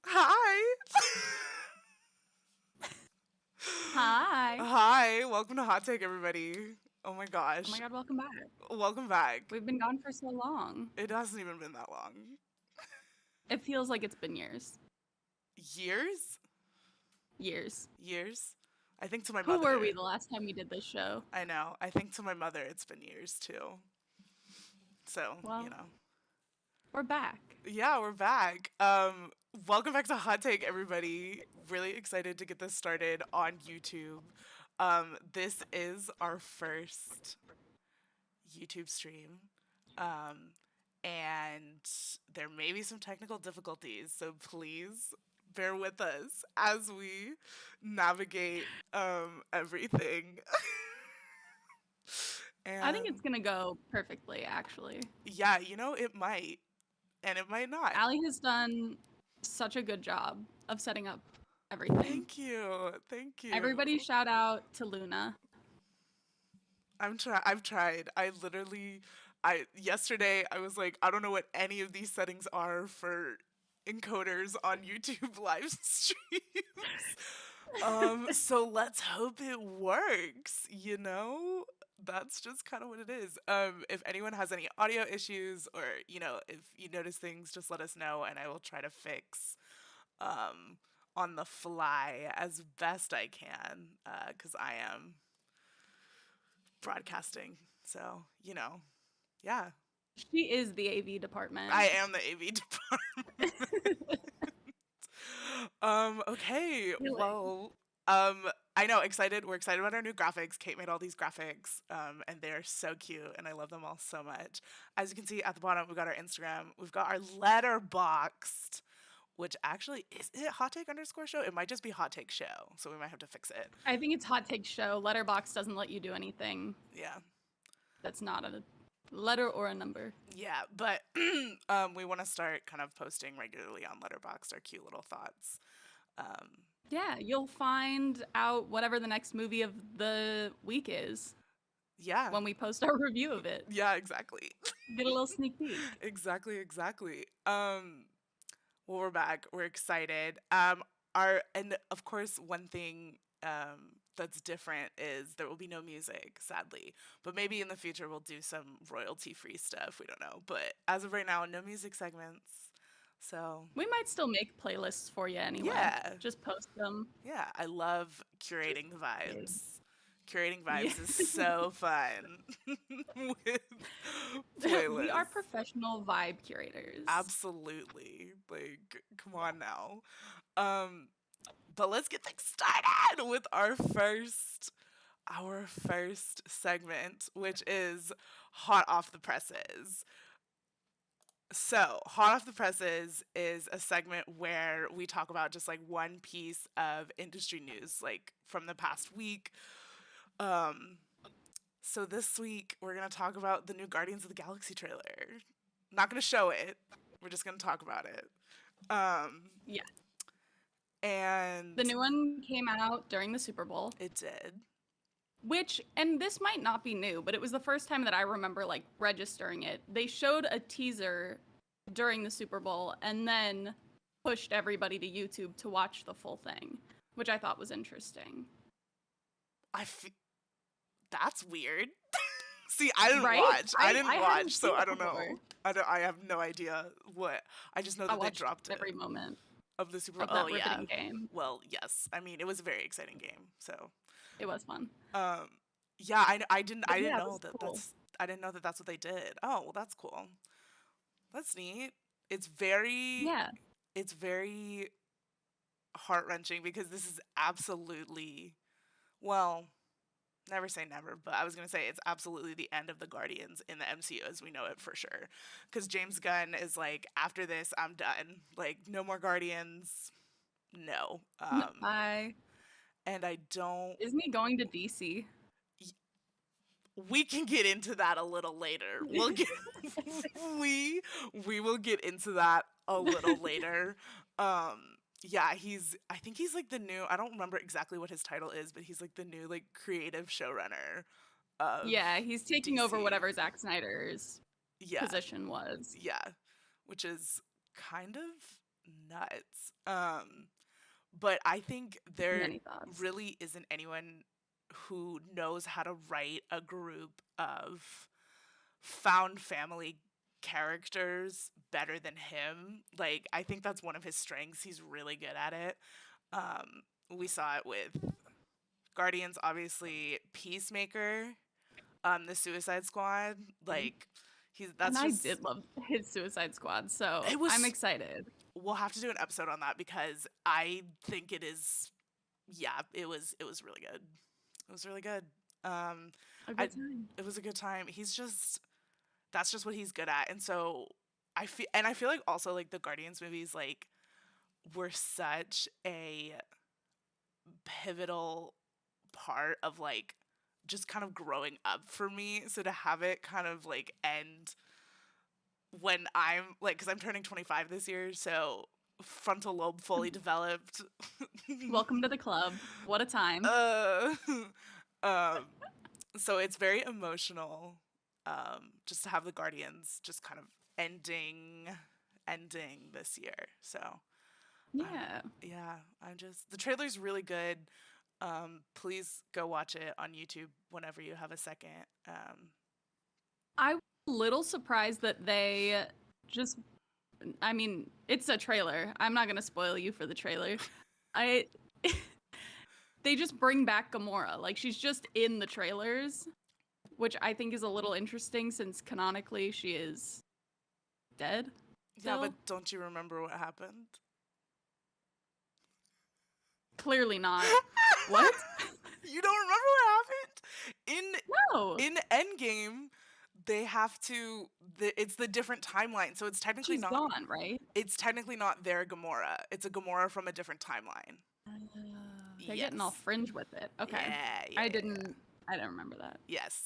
Hi. Hi. Hi. Welcome to Hot Take, everybody. Oh my Oh my gosh. God, welcome back. Welcome back. We've been gone for so long. It hasn't even been that long. It feels like it's been years. Years? Years. Years? I think to my Who were we mother. the last time we did this show? I know. I think to my mother it's been years too. So, Well, we're back. yeah, we're back. Welcome back to Hot Take, everybody. Really excited to get this started on YouTube. This is our first YouTube stream. And there may be some technical difficulties, so please bear with us as we navigate everything. I think it's And gonna go perfectly, actually. yeah, it might, and it might not. Allie has done such a good job of setting up everything. Thank you. Thank Everybody you. shout out to Luna. I've tried. I literally I yesterday I was like, I don't know what any of these settings are for encoders on YouTube live streams. So let's hope it works. That's just kind of what it is. If anyone has any audio issues or, if you notice things, just let us know and I will try to fix on the fly as best I can, because I am broadcasting. So, yeah, She is the AV department. I am the AV department. Okay, Really? I know, excited. We're excited about our new graphics. Kate made all these graphics, and they're so cute, and I love them all so much. As you can see at the bottom, we've got our Instagram, we've got our letterboxed, which actually is it hot take underscore show? It might just be hot take show, so we might have to fix it. I think it's Hot Take Show. Letterbox doesn't let you do anything Yeah. that's not a letter or a number. Yeah, but we want to start kind of posting regularly on Letterboxd our cute little thoughts. Yeah, you'll find out whatever the next movie of the week is Yeah, when we post our review of it. yeah, exactly. Get a little sneak peek. Exactly. Well, we're back. We're excited. And of course, one thing that's different is there will be no music, sadly. But maybe in the future we'll do some royalty-free stuff. We don't know. But as of right now, no music segments. So We might still make playlists for you anyway. yeah, Just post them. yeah. I love Just curating the kidding. vibes. Curating Yeah. vibes is so fun with We are playlists. professional vibe curators. Absolutely. Like, come on now. Um, but let's get things started with our first segment, which is hot off the presses. So, hot off the presses is a segment where we talk about just like one piece of industry news, like from the past week. So this week we're gonna talk about the new Guardians of the Galaxy trailer. Not gonna show it. We're just gonna talk about it. Yeah. The And new one came out during the Super Bowl, it did. which, and this might not be new, but it was the first time that I remember like registering it. They showed a teaser during the Super Bowl and then pushed everybody to YouTube to watch the full thing, which I thought was interesting. I f- that's weird. See, I didn't Right? watch. I I didn't hadn't watch, so seen I it don't before. know. I have no idea what. I just know I that they watched dropped it every moment of the Super Bowl. of Oh that yeah. riveting game. Well, yes. I mean, it was a very exciting game. So, It was fun. yeah, I But didn't yeah, it know was that cool. that's what they did. Oh, well, that's cool. That's neat. It's very Yeah. it's very heart-wrenching because this is absolutely, well, never say never, but I was going to say it's absolutely the end of the Guardians in the MCU as we know it for sure. Cuz James Gunn is like, after this I'm done. Like, no more Guardians. No. I And I don't Isn't he going to DC? we can get into that a little later. We we will get into that a little later. Yeah, I think he's like the new, I don't remember exactly what his title is, but he's like the new like creative showrunner Yeah, of he's taking over DC. whatever Zack Snyder's Yeah. position was. Yeah, which is kind of nuts. But I think there Many thoughts. really isn't anyone who knows how to write a group of found family characters better than him. Like, I think that's one of his strengths. He's really good at it. We saw it with Guardians, obviously, Peacemaker, the Suicide Squad. Like, And that's I just, did love his Suicide Squad, so it I'm was, excited. we'll have to do an episode on that because I think it is, yeah, it was really good. It was really good. Um, A I good time. it was a good time. That's just what he's good at. And so I feel like also like the Guardians movies like were such a pivotal part of like just kind of growing up for me. So to have it kind of like end when I'm like, because I'm turning 25 this year, so frontal lobe fully developed. Welcome to the club. What a time. uh, um, so it's very emotional, just to have the Guardians just kind of ending this year. So Yeah. yeah, I'm just the trailer's really good. Please go watch it on YouTube whenever you have a second. I was a little surprised that they just I mean, it's a trailer. I'm not going to spoil you for the trailer. I they just bring back Gamora. Like she's just in the trailers, which I think is a little interesting since canonically she is dead Yeah, but still. don't you remember what happened? Clearly not. What? You don't remember what happened No. in Endgame? They have to. It's the different timeline, so She's gone, right? it's technically not their Gamora. It's a Gamora from a different timeline. They're getting all Yes. fringe with it. Okay. Yeah, I yeah, yeah. didn't remember that. Yes.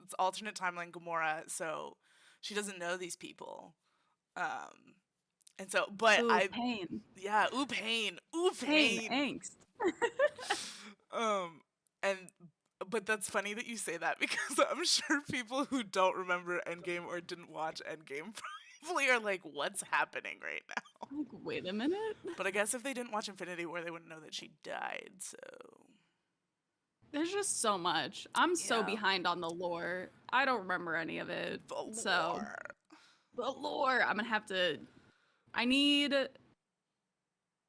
It's alternate timeline Gamora, so she doesn't know these people. Um and so but Ooh, I pain. yeah, ooh pain. Ooh Pain, pain. angst. Um and but that's funny that you say that because I'm sure people who don't remember Endgame or didn't watch Endgame probably are like, what's happening right now? Like, wait a minute. But I guess if they didn't watch Infinity War, they wouldn't know that she died. So There's just so much. I'm so yeah, behind on the lore. I don't remember any of it. the So, lore. the lore, I'm gonna have to. I need.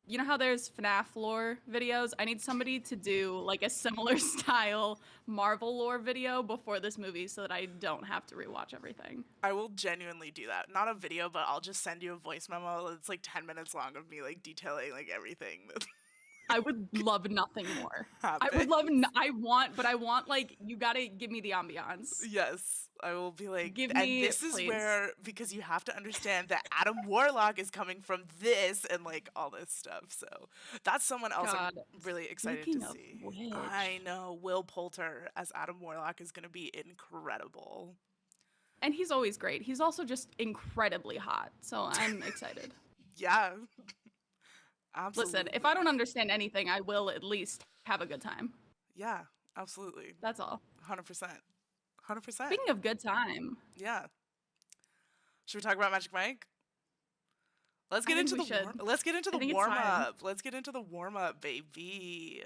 You know how there's FNAF lore videos? I need somebody to do like a similar style Marvel lore video before this movie so that I don't have to rewatch everything. I will genuinely do that. Not a video, but I'll just send you a voice memo that's like 10 minutes long of me like detailing like everything that I would love nothing more. I would happened. love. I want like you gotta give me the ambiance. Yes, I will be like, Give and me, this is please. where, because you have to understand that Adam Warlock is coming from this and like all this stuff. So that's someone else I'm God. really excited to Speaking of see. I which, know Will Poulter as Adam Warlock is going to be incredible. and he's always great. He's also just incredibly hot, so I'm excited. Yeah, Listen, if absolutely. I don't understand anything, I will at least have a good time. Yeah, absolutely. That's all. 100%. 100%. Speaking of good time, Yeah. Should we talk about Magic Mike? I think we should. Let's get into I the think it's warm time. up. Let's get into the warm up, baby.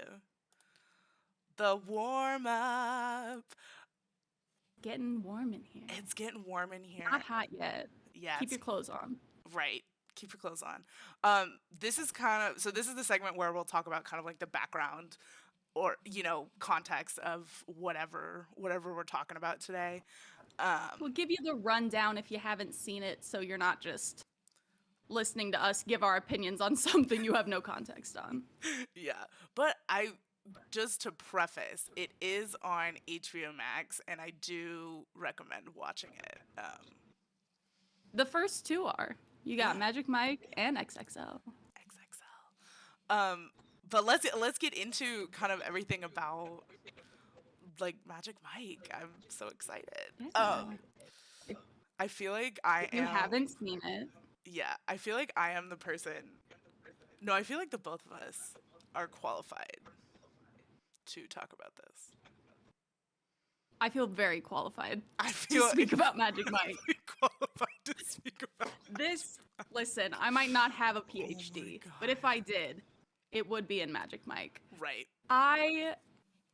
The warm up. Getting warm in here. It's getting warm in here. Not hot yet. Yeah, Keep it's your clothes on. right. Keep your clothes on. This is this is the segment where we'll talk about kind of like the background or context of whatever we're talking about today. We'll give you the rundown if you haven't seen it, so you're not just listening to us give our opinions on something you have no context on. Yeah, but I just to preface, it is on HBO Max, and I do recommend watching it. The first two are. You got Yeah, Magic Mike and XXL. XXL. But let's get into kind of everything about like Magic Mike. I'm so excited. Yeah. If I feel like I you am. haven't seen it, Yeah, I feel like I am the person. No, I feel like the both of us are qualified to talk about this. I feel very qualified I to feel speak about Magic Mike. incredibly qualified to speak about This, listen, I might not have a Oh my PhD, but god. if I did, it would be in Magic Mike. Right.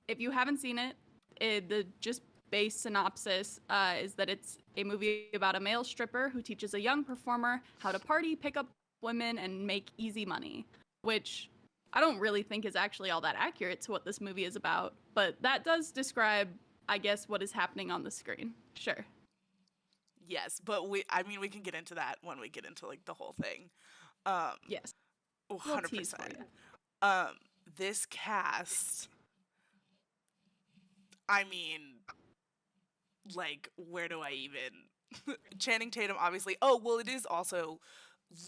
If you haven't seen it, the just base synopsis is that it's a movie about a male stripper who teaches a young performer how to party, pick up women, and make easy money, which I don't really think is actually all that accurate to what this movie is about, but that does describe, I guess, what is happening on the screen. Sure. Yes, but we can get into that when we get into like the whole thing. Yes. Little tease for 100%. you. Um, this cast, I mean, like, where do I even? Channing Tatum, obviously. Oh, well, it is also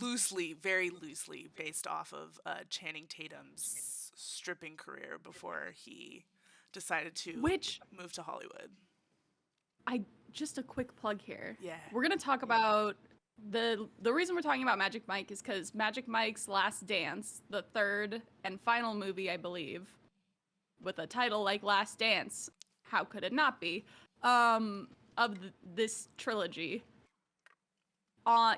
loosely, very loosely based off of Channing Tatum's stripping career before he decided to Which move to Hollywood. I just a quick plug here. Yeah. We're gonna talk about the reason we're talking about Magic Mike is because Magic Mike's Last Dance, the third and final movie, I believe, with a title like Last Dance, how could it not be? This trilogy,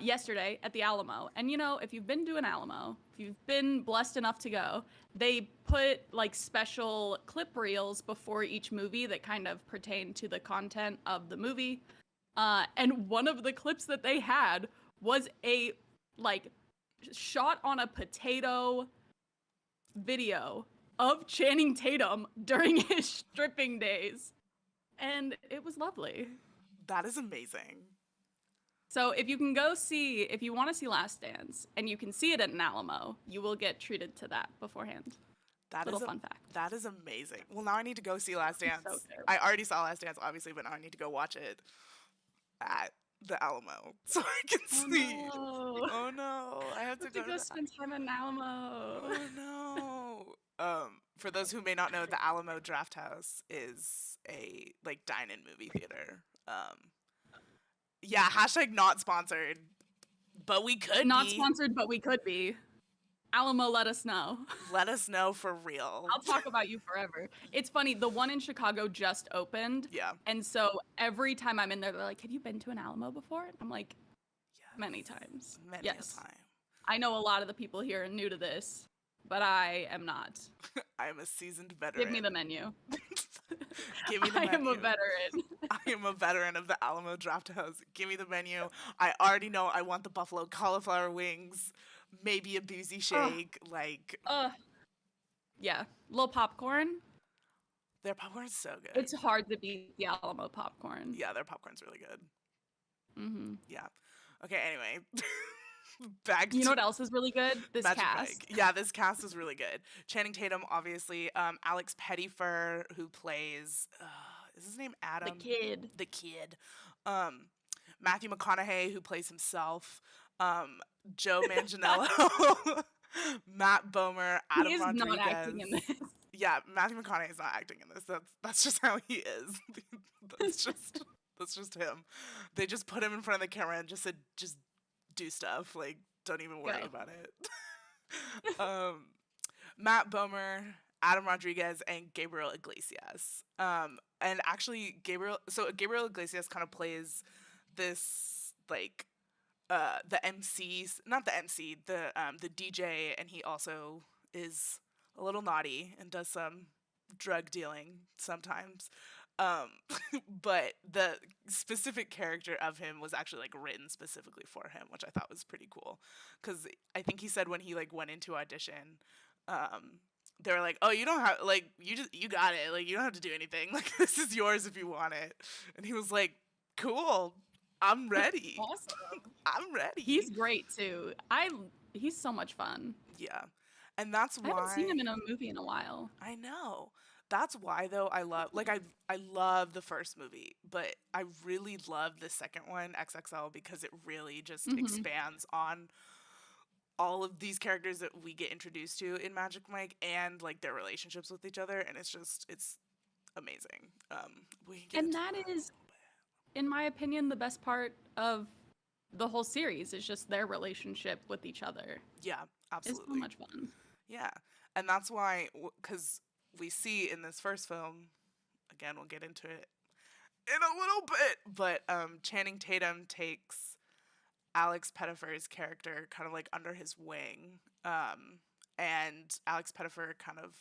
yesterday at the Alamo. And you know, if you've been to an Alamo, if you've been blessed enough to go, they put like special clip reels before each movie that kind of pertain to the content of the movie. And one of the clips that they had was a like shot on a potato video of Channing Tatum during his stripping days. And it was lovely. That is amazing. So if you want to see Last Dance and you can see it at an Alamo, you will get treated to that beforehand. That Little is fun fact. That is amazing. Well, now I need to go see Last Dance. So good. I already saw Last Dance, obviously, but now I need to go watch it at the Alamo so I can see. No. Oh no, I have to To go to spend time at an Alamo. Oh no. For those who may not know, the Alamo Draft House is a like dine-in movie theater. Yeah, hashtag not sponsored, but we could Not be. sponsored, but we could be. Alamo, let us know. Let us know for real. I'll talk about you forever. It's funny, the one in Chicago just opened. Yeah. And so every time I'm in there, they're like, have you been to an Alamo before? I'm like, Yes. many times. Many Yes. a time. I know a lot of the people here are new to this, but I am not. I am a seasoned veteran. Give me the menu. Give me the menu. I am a veteran. I am a veteran of the Alamo Draft House. Give me the menu. I already know I want the buffalo cauliflower wings, maybe a boozy shake. Yeah, little popcorn. Their popcorn's so good. It's hard to beat the Alamo popcorn. Yeah, their popcorn's really good. Mm-hmm. Yeah. Okay, anyway. Back to You know what else is really good? This Magic cast. Mike. Yeah, this cast is really good. Channing Tatum, obviously. Alex Pettyfer, who plays, is his name Adam? The kid. The kid. Matthew McConaughey, who plays himself. Joe Manganiello. Matt Bomer. Adam He is Rodriguez. not acting in this. Yeah, Matthew McConaughey is not acting in this. That's just how he is. That's just him. They just put him in front of the camera and just said, just do stuff. Like, don't even worry about it. Matt Bomer, Adam Rodriguez, and Gabriel Iglesias. And actually, Gabriel Iglesias kind of plays this like the MC, not the MC, the DJ, and he also is a little naughty and does some drug dealing sometimes. But the specific character of him was actually like written specifically for him, which I thought was pretty cool. Because I think he said when he like went into audition, they were like, "Oh, you don't have like you got it. Like you don't have to do anything. Like this is yours if you want it." And he was like, "Cool, I'm ready. Awesome. I'm ready." He's great too. He's so much fun. Yeah, and that's why I haven't seen him in a movie in a while. I know. That's why though I love the first movie, but I really love the second one, XXL, because it really just expands on all of these characters that we get introduced to in Magic Mike and like their relationships with each other, and it's amazing. We can get And into that a is, little bit. in my opinion, the best part of the whole series is just their relationship with each other. Yeah, absolutely. It's so much fun. Yeah, and that's why, because we see in this first film, again, we'll get into it in a little bit, but Channing Tatum takes Alex Pettyfer's character kind of like under his wing. And Alex Pettyfer kind of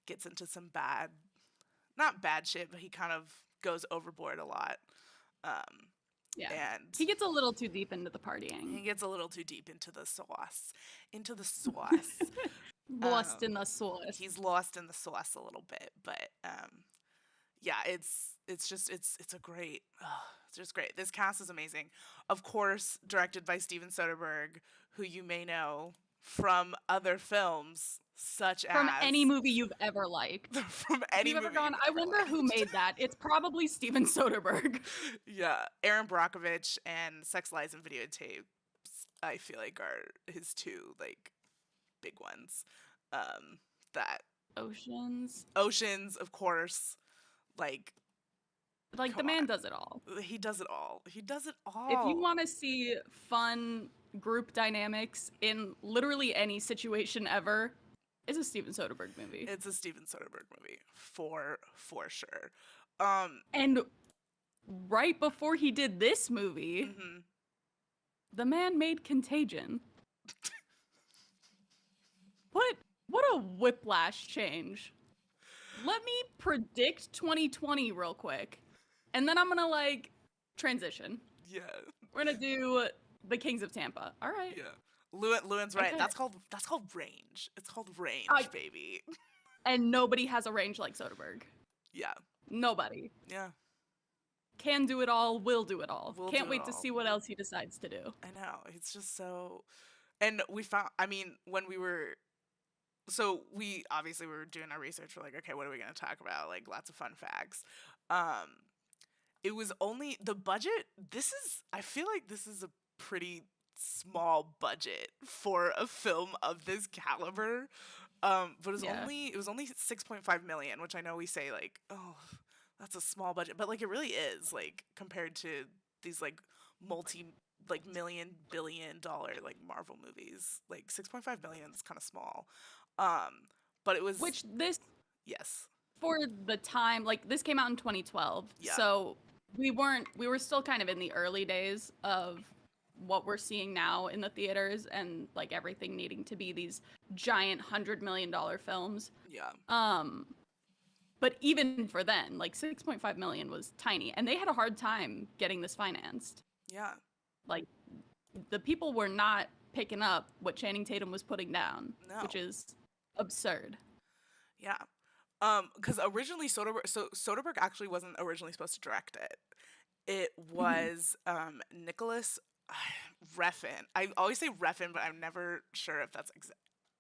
gets into some not bad shit, but he kind of goes overboard a lot. Um, Yeah. and He gets a little too deep into the partying. he gets a little too deep into the sauce. Into the sauce. Lost in the sauce. He's lost in the sauce a little bit, but yeah, it's a great, it's just great. This cast is amazing. Of course, directed by Steven Soderbergh, who you may know from other films such From as any movie you've ever liked. from If any you've ever movie gone, you've I ever wonder who liked. made that. It's probably Steven Soderbergh. Yeah, Aaron Brockovich and Sex Lies and Videotapes, I feel like are his two like big ones. That Oceans. Oceans, of course, like Like, the come man on. does it all. He does it all. He does it If you all. want to see fun group dynamics in literally any situation ever, it's a Steven Soderbergh movie. It's a Steven Soderbergh movie for sure. And right before he did this movie, Mhm. the man made Contagion. What a whiplash change. Let me predict 2020 real quick. And then I'm gonna like transition. Yeah. We're gonna do The Kings of Tampa. All right. Yeah. Lewin's right. Okay. That's called range. It's called range, baby. And nobody has a range like Soderbergh. Yeah. Nobody. Yeah. Can do it all, will do it all. Will Can't do it wait to all. see what else he decides to do. I know. It's just so. And we found. I mean, when we were. So we obviously we were doing our research. We're like, okay, what are we gonna talk about? Like lots of fun facts. It was only the budget. I feel like this is a pretty small budget for a film of this caliber. But it was only 6.5 million, which I know we say like, oh, that's a small budget, but like it really is like compared to these like multi like $1 billion like Marvel movies. Like 6.5 million is kind of small. But it was Which this, yes. for the time, like this came out in 2012. Yeah. So we were still kind of in the early days of what we're seeing now in the theaters and like everything needing to be these giant $100 million films. Yeah. But even for then, like 6.5 million was tiny, and they had a hard time getting this financed. Yeah. Like the people were not picking up what Channing Tatum was putting down, No. which is absurd. Yeah. Because originally Soderbergh actually wasn't originally supposed to direct it. It was Nicholas Refn. I always say Refn, but I'm never sure if that's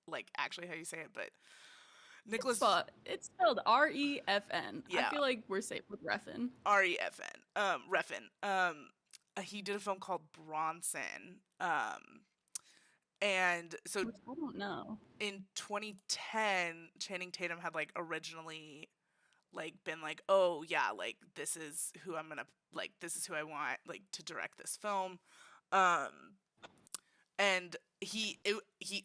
like actually how you say it. But Nicholas It's spelled R-E-F-N. Yeah. I feel like we're safe with Refn. Refn. Refn. He did a film called Bronson. And so Which I don't know. in 2010, Channing Tatum had like originally like been like, oh yeah, like this is who I'm gonna like this is who I want like to direct this film. And he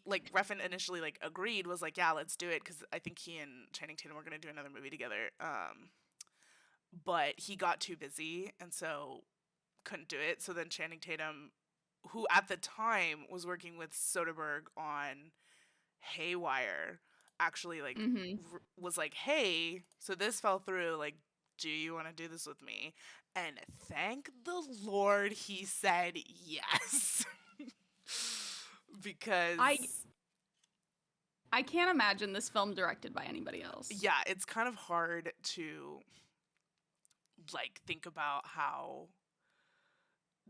like Refn initially like agreed, was like, yeah, let's do it, because I think he and Channing Tatum were gonna do another movie together. But he got too busy and so couldn't do it. So then Channing Tatum, who at the time was working with Soderbergh on Haywire, actually like was like, hey, so this fell through, like, do you want to do this with me? And thank the Lord he said yes. Because I can't imagine this film directed by anybody else. yeah, it's kind of hard to like think about how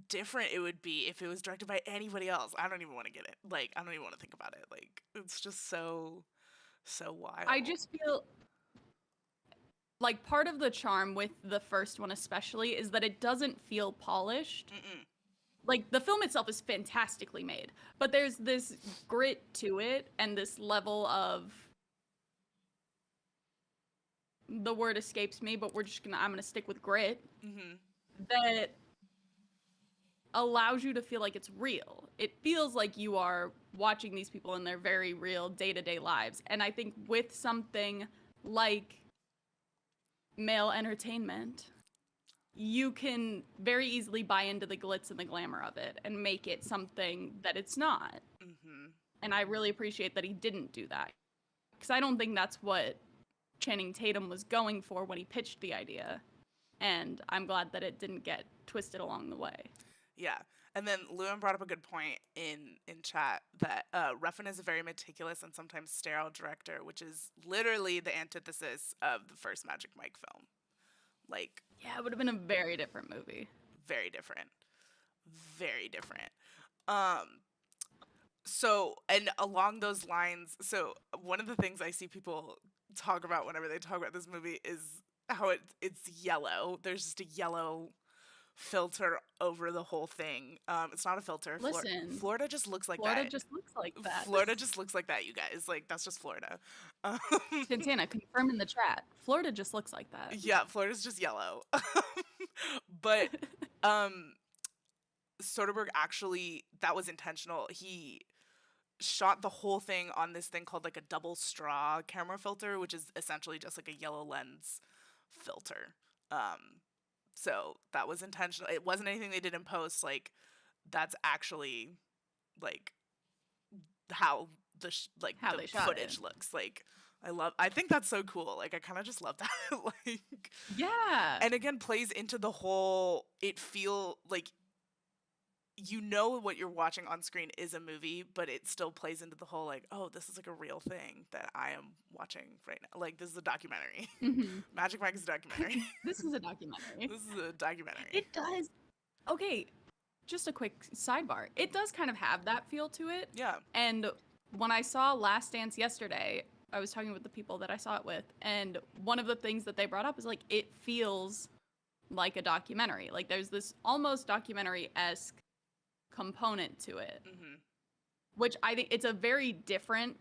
different it would be if it was directed by anybody else. I don't even want to get it. Like, I don't even want to think about it. Like, it's just so wild. I just feel like part of the charm with the first one especially is that it doesn't feel polished. Like, the film itself is fantastically made, but there's this grit to it and this level of, the word escapes me, but I'm gonna stick with grit, that allows you to feel like it's real. It feels like you are watching these people in their very real day-to-day lives. And I think with something like male entertainment, you can very easily buy into the glitz and the glamour of it and make it something that it's not. Mm-hmm. And I really appreciate that he didn't do that. Because I don't think that's what Channing Tatum was going for when he pitched the idea. And I'm glad that it didn't get twisted along the way. Yeah. And then Lewin brought up a good point in chat that Ruffin is a very meticulous and sometimes sterile director, which is literally the antithesis of the first Magic Mike film. Like, Yeah, it would have been a very different movie. very different. Very different. Um, so, and along those lines, so one of the things I see people talk about whenever they talk about this movie is how it's yellow. There's just a yellow filter over the whole thing. It's not a filter. Listen, Florida just looks like Florida that. just looks like that. Florida just looks like that, you guys. Like, that's just Florida. Um, Santana, confirm in the chat. Florida just looks like that. yeah, Florida's just yellow. But Soderbergh actually, that was intentional. He shot the whole thing on this thing called like a double straw camera filter, which is essentially just like a yellow lens filter. So that was intentional. It wasn't anything they did in post. Like, that's actually like how How the they shot footage it. looks. Like, I think that's so cool. Like, I kind of just love that. Like, Yeah. and again, plays into the whole, it feel like, you know, what you're watching on screen is a movie, but it still plays into the whole, like, oh, this is like a real thing that I am watching right now. Like, this is a documentary. Mm-hmm. Magic Mike is a documentary. This is a documentary. This is a documentary. It does. Okay, just a quick sidebar. It does kind of have that feel to it. Yeah. And when I saw Last Dance yesterday, I was talking with the people that I saw it with, and one of the things that they brought up is like, it feels like a documentary. Like, there's this almost documentary-esque component to it, Mm-hmm. which I think it's a very different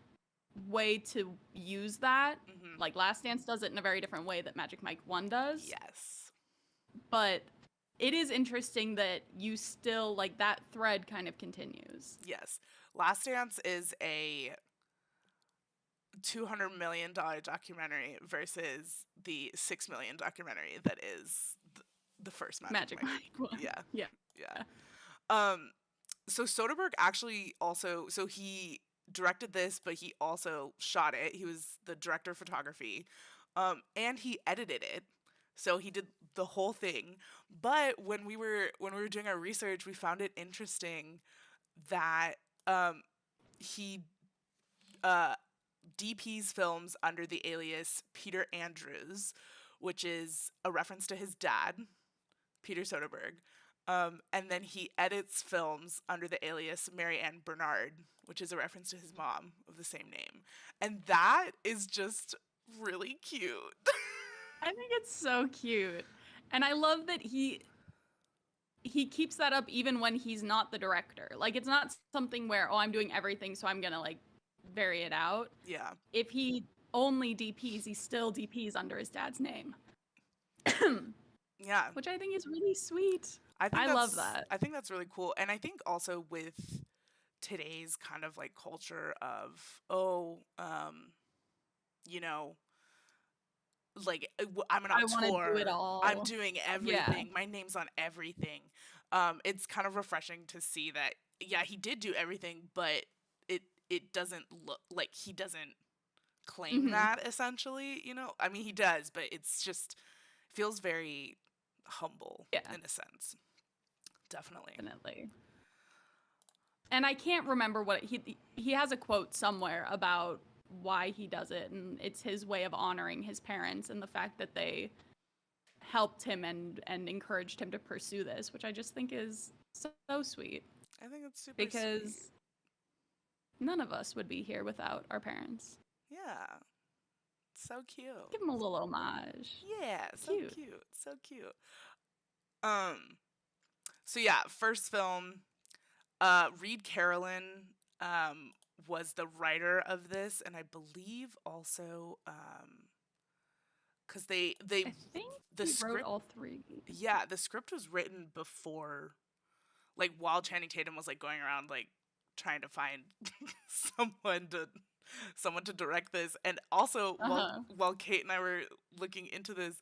way to use that. Mm-hmm. Like, Last Dance does it in a very different way that Magic Mike 1 does. Yes. But it is interesting that you still, like, that thread kind of continues. Yes. Last Dance is a $200 million documentary versus the $6 million documentary that is the first Magic Mike. Mike 1. Yeah. Yeah. Yeah. So Soderbergh actually also, so he directed this, but he also shot it. He was the director of photography, and he edited it. So he did the whole thing. But when we were doing our research, we found it interesting that he DPs films under the alias Peter Andrews, which is a reference to his dad, Peter Soderbergh. And then he edits films under the alias Mary Ann Bernard, which is a reference to his mom of the same name. And that is just really cute. I think it's so cute. And I love that he keeps that up even when he's not the director. Like, it's not something where, oh, I'm doing everything, so I'm gonna, like, vary it out. Yeah. If he only DPs, he still DPs under his dad's name. Yeah. Which I think is really sweet. I love that. I think that's really cool. And I think also with today's kind of like culture of, you know, like, I'm an I wanna auteur. do it all. I'm doing everything. Yeah. My name's on everything. It's kind of refreshing to see that, yeah, he did do everything, but it doesn't look like he doesn't claim Mhm. that, essentially, you know? I mean, he does, but it's just feels very humble Yeah. in a sense. Definitely. Definitely. And I can't remember what he has a quote somewhere about why he does it, and it's his way of honoring his parents and the fact that they helped him and encouraged him to pursue this, which I just think is so sweet. I think it's super Because sweet. none of us would be here without our parents. Yeah. So cute. Give him a little homage. Yeah, so Cute. cute. So cute. So yeah, first film, Reed Carolyn was the writer of this, and I believe also because they I think the he script, wrote all three. yeah, the script was written before, like, while Channing Tatum was like going around like trying to find someone to direct this. And also Uh-huh. while Kate and I were looking into this,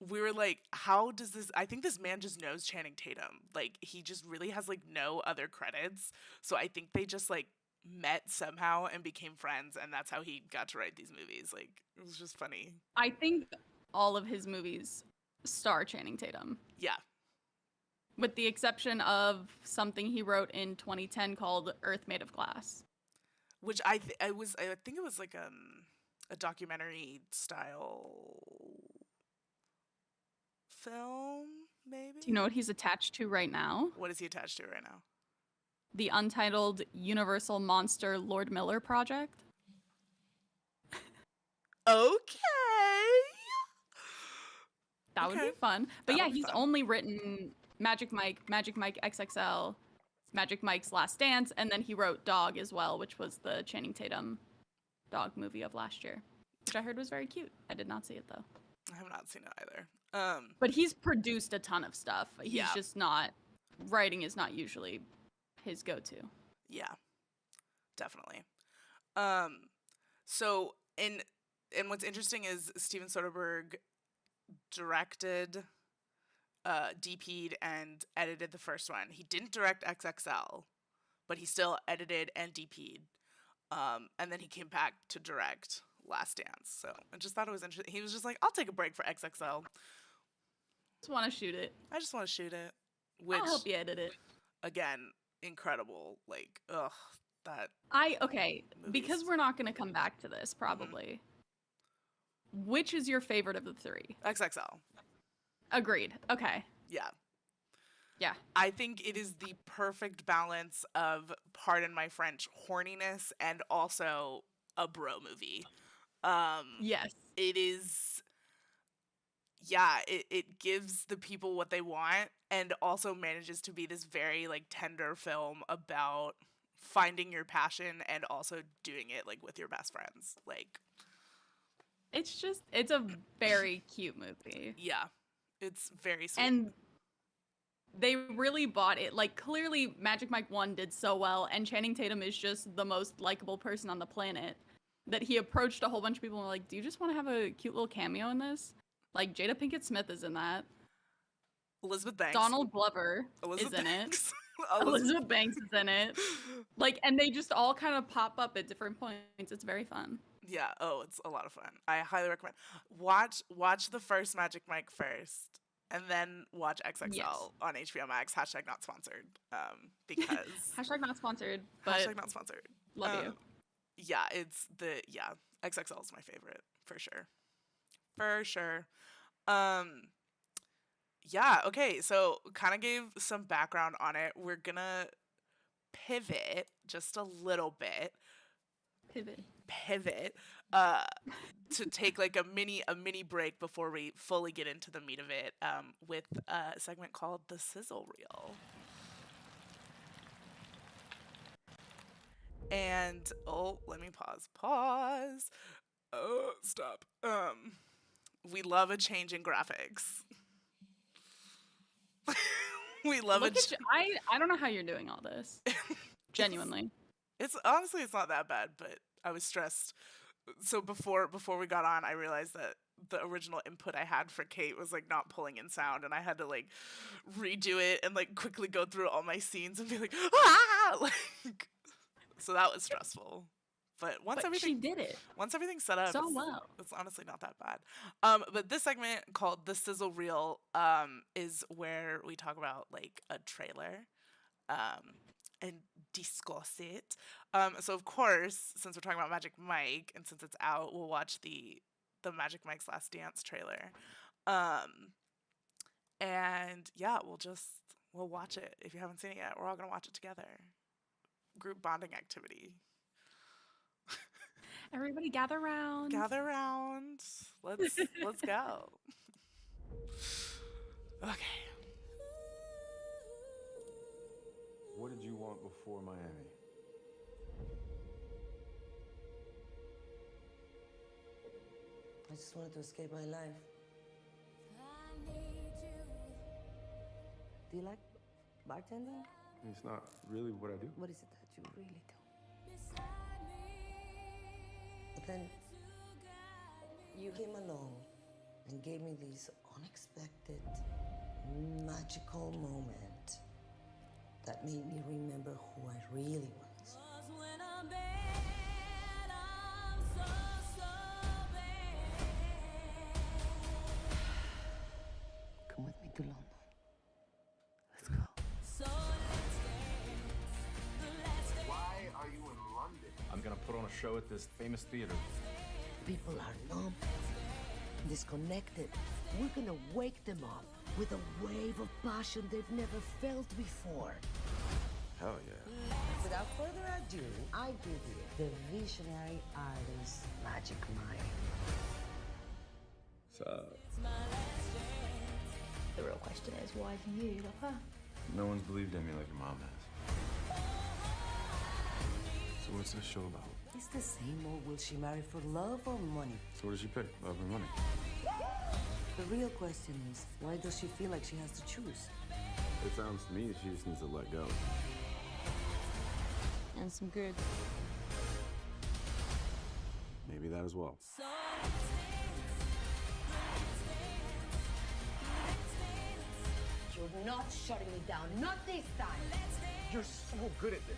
we were like, how does this? I think this man just knows Channing Tatum. Like, he just really has like no other credits. So I think they just like met somehow and became friends, and that's how he got to write these movies. Like, it was just funny. I think all of his movies star Channing Tatum, Yeah. with the exception of something he wrote in 2010 called Earth Made of Glass. Which I think it was like a documentary style film, maybe. Do you know what he's attached to right now? What is he attached to right now? The untitled Universal Monster Lord Miller project. Okay. That would Okay. be fun. But That'll yeah, be he's fun. only written Magic Mike, Magic Mike XXL, Magic Mike's Last Dance, and then he wrote Dog as well, which was the Channing Tatum dog movie of last year, which I heard was very cute. I did not see it though. I have not seen it either. But he's produced a ton of stuff. He's Yeah. just not writing is not usually his go-to. Yeah, definitely. So and what's interesting is Steven Soderbergh directed, DP'd and edited the first one. He didn't direct XXL, but he still edited and DP'd. And then he came back to direct Last Dance. So I just thought it was interesting. He was just like, I'll take a break for XXL. Just want to shoot it. I just want to shoot it. Which, I'll help you edit it. again, incredible. Like, ugh, that. Because we're not going to come back to this probably. Which is your favorite of the three? XXL. Agreed. Okay. Yeah. Yeah. I think it is the perfect balance of, pardon my French, horniness and also a bro movie. Yes. It is, yeah, it gives the people what they want and also manages to be this very like tender film about finding your passion and also doing it like with your best friends. Like, it's a very cute movie. yeah, it's very sweet. And they really bought it. Like, clearly Magic Mike 1 did so well, and Channing Tatum is just the most likable person on the planet, that he approached a whole bunch of people and were like, do you just want to have a cute little cameo in this? Like, Jada Pinkett Smith is in that. Elizabeth Banks. Donald Glover Elizabeth is in Banks. it. Elizabeth Banks is in it. Like, and they just all kind of pop up at different points. It's very fun. Yeah. Oh, it's a lot of fun. I highly recommend. Watch the first Magic Mike first, and then watch XXL Yes. on HBO Max. # not sponsored. Because Hashtag not sponsored, but # not sponsored. love you. Yeah, XXL is my favorite for sure. For sure. Yeah. Okay. So kind of gave some background on it. We're gonna pivot just a little bit. Pivot to take like a mini break before we fully get into the meat of it, with a segment called the sizzle reel. And let me pause. Oh, stop. We love a change in graphics. We love Look at you. I don't know how you're doing all this. Genuinely. It's honestly, it's not that bad, but I was stressed. So before we got on, I realized that the original input I had for Kate was like not pulling in sound, and I had to like redo it and like quickly go through all my scenes and be like, ah! Like, so that was stressful. But she did it once everything's set up, so well. It's honestly not that bad. But this segment called the sizzle reel is where we talk about like a trailer, and discuss it. So of course, since we're talking about Magic Mike and since it's out, we'll watch the Magic Mike's Last Dance trailer. And yeah, we'll watch it. If you haven't seen it yet, we're all gonna watch it together. Group bonding activity. Everybody gather around. Gather around. Let's go. Okay. What did you want before Miami? I just wanted to escape my life. Do you like bartending? It's not really what I do. What is it that you really do? But then you came along and gave me this unexpected, magical moment that made me remember who I really was. Come with me to London. Let's go. Why are you in London? I'm gonna put on a show at this famous theater. People are numb, disconnected. We're gonna wake them up with a wave of passion they've never felt before. Hell yeah. Without further ado, I give you the visionary artist Magic Mike. So, The real question is, why do you love her? no one's believed in me like your mom has. So what's this show about? It's the same old, will she marry for love or money? So what does she pick? Love or money? The real question is, why does she feel like she has to choose? It sounds to me she just needs to let go. And some good. Maybe that as well. You're not shutting me down, not this time. You're so good at this.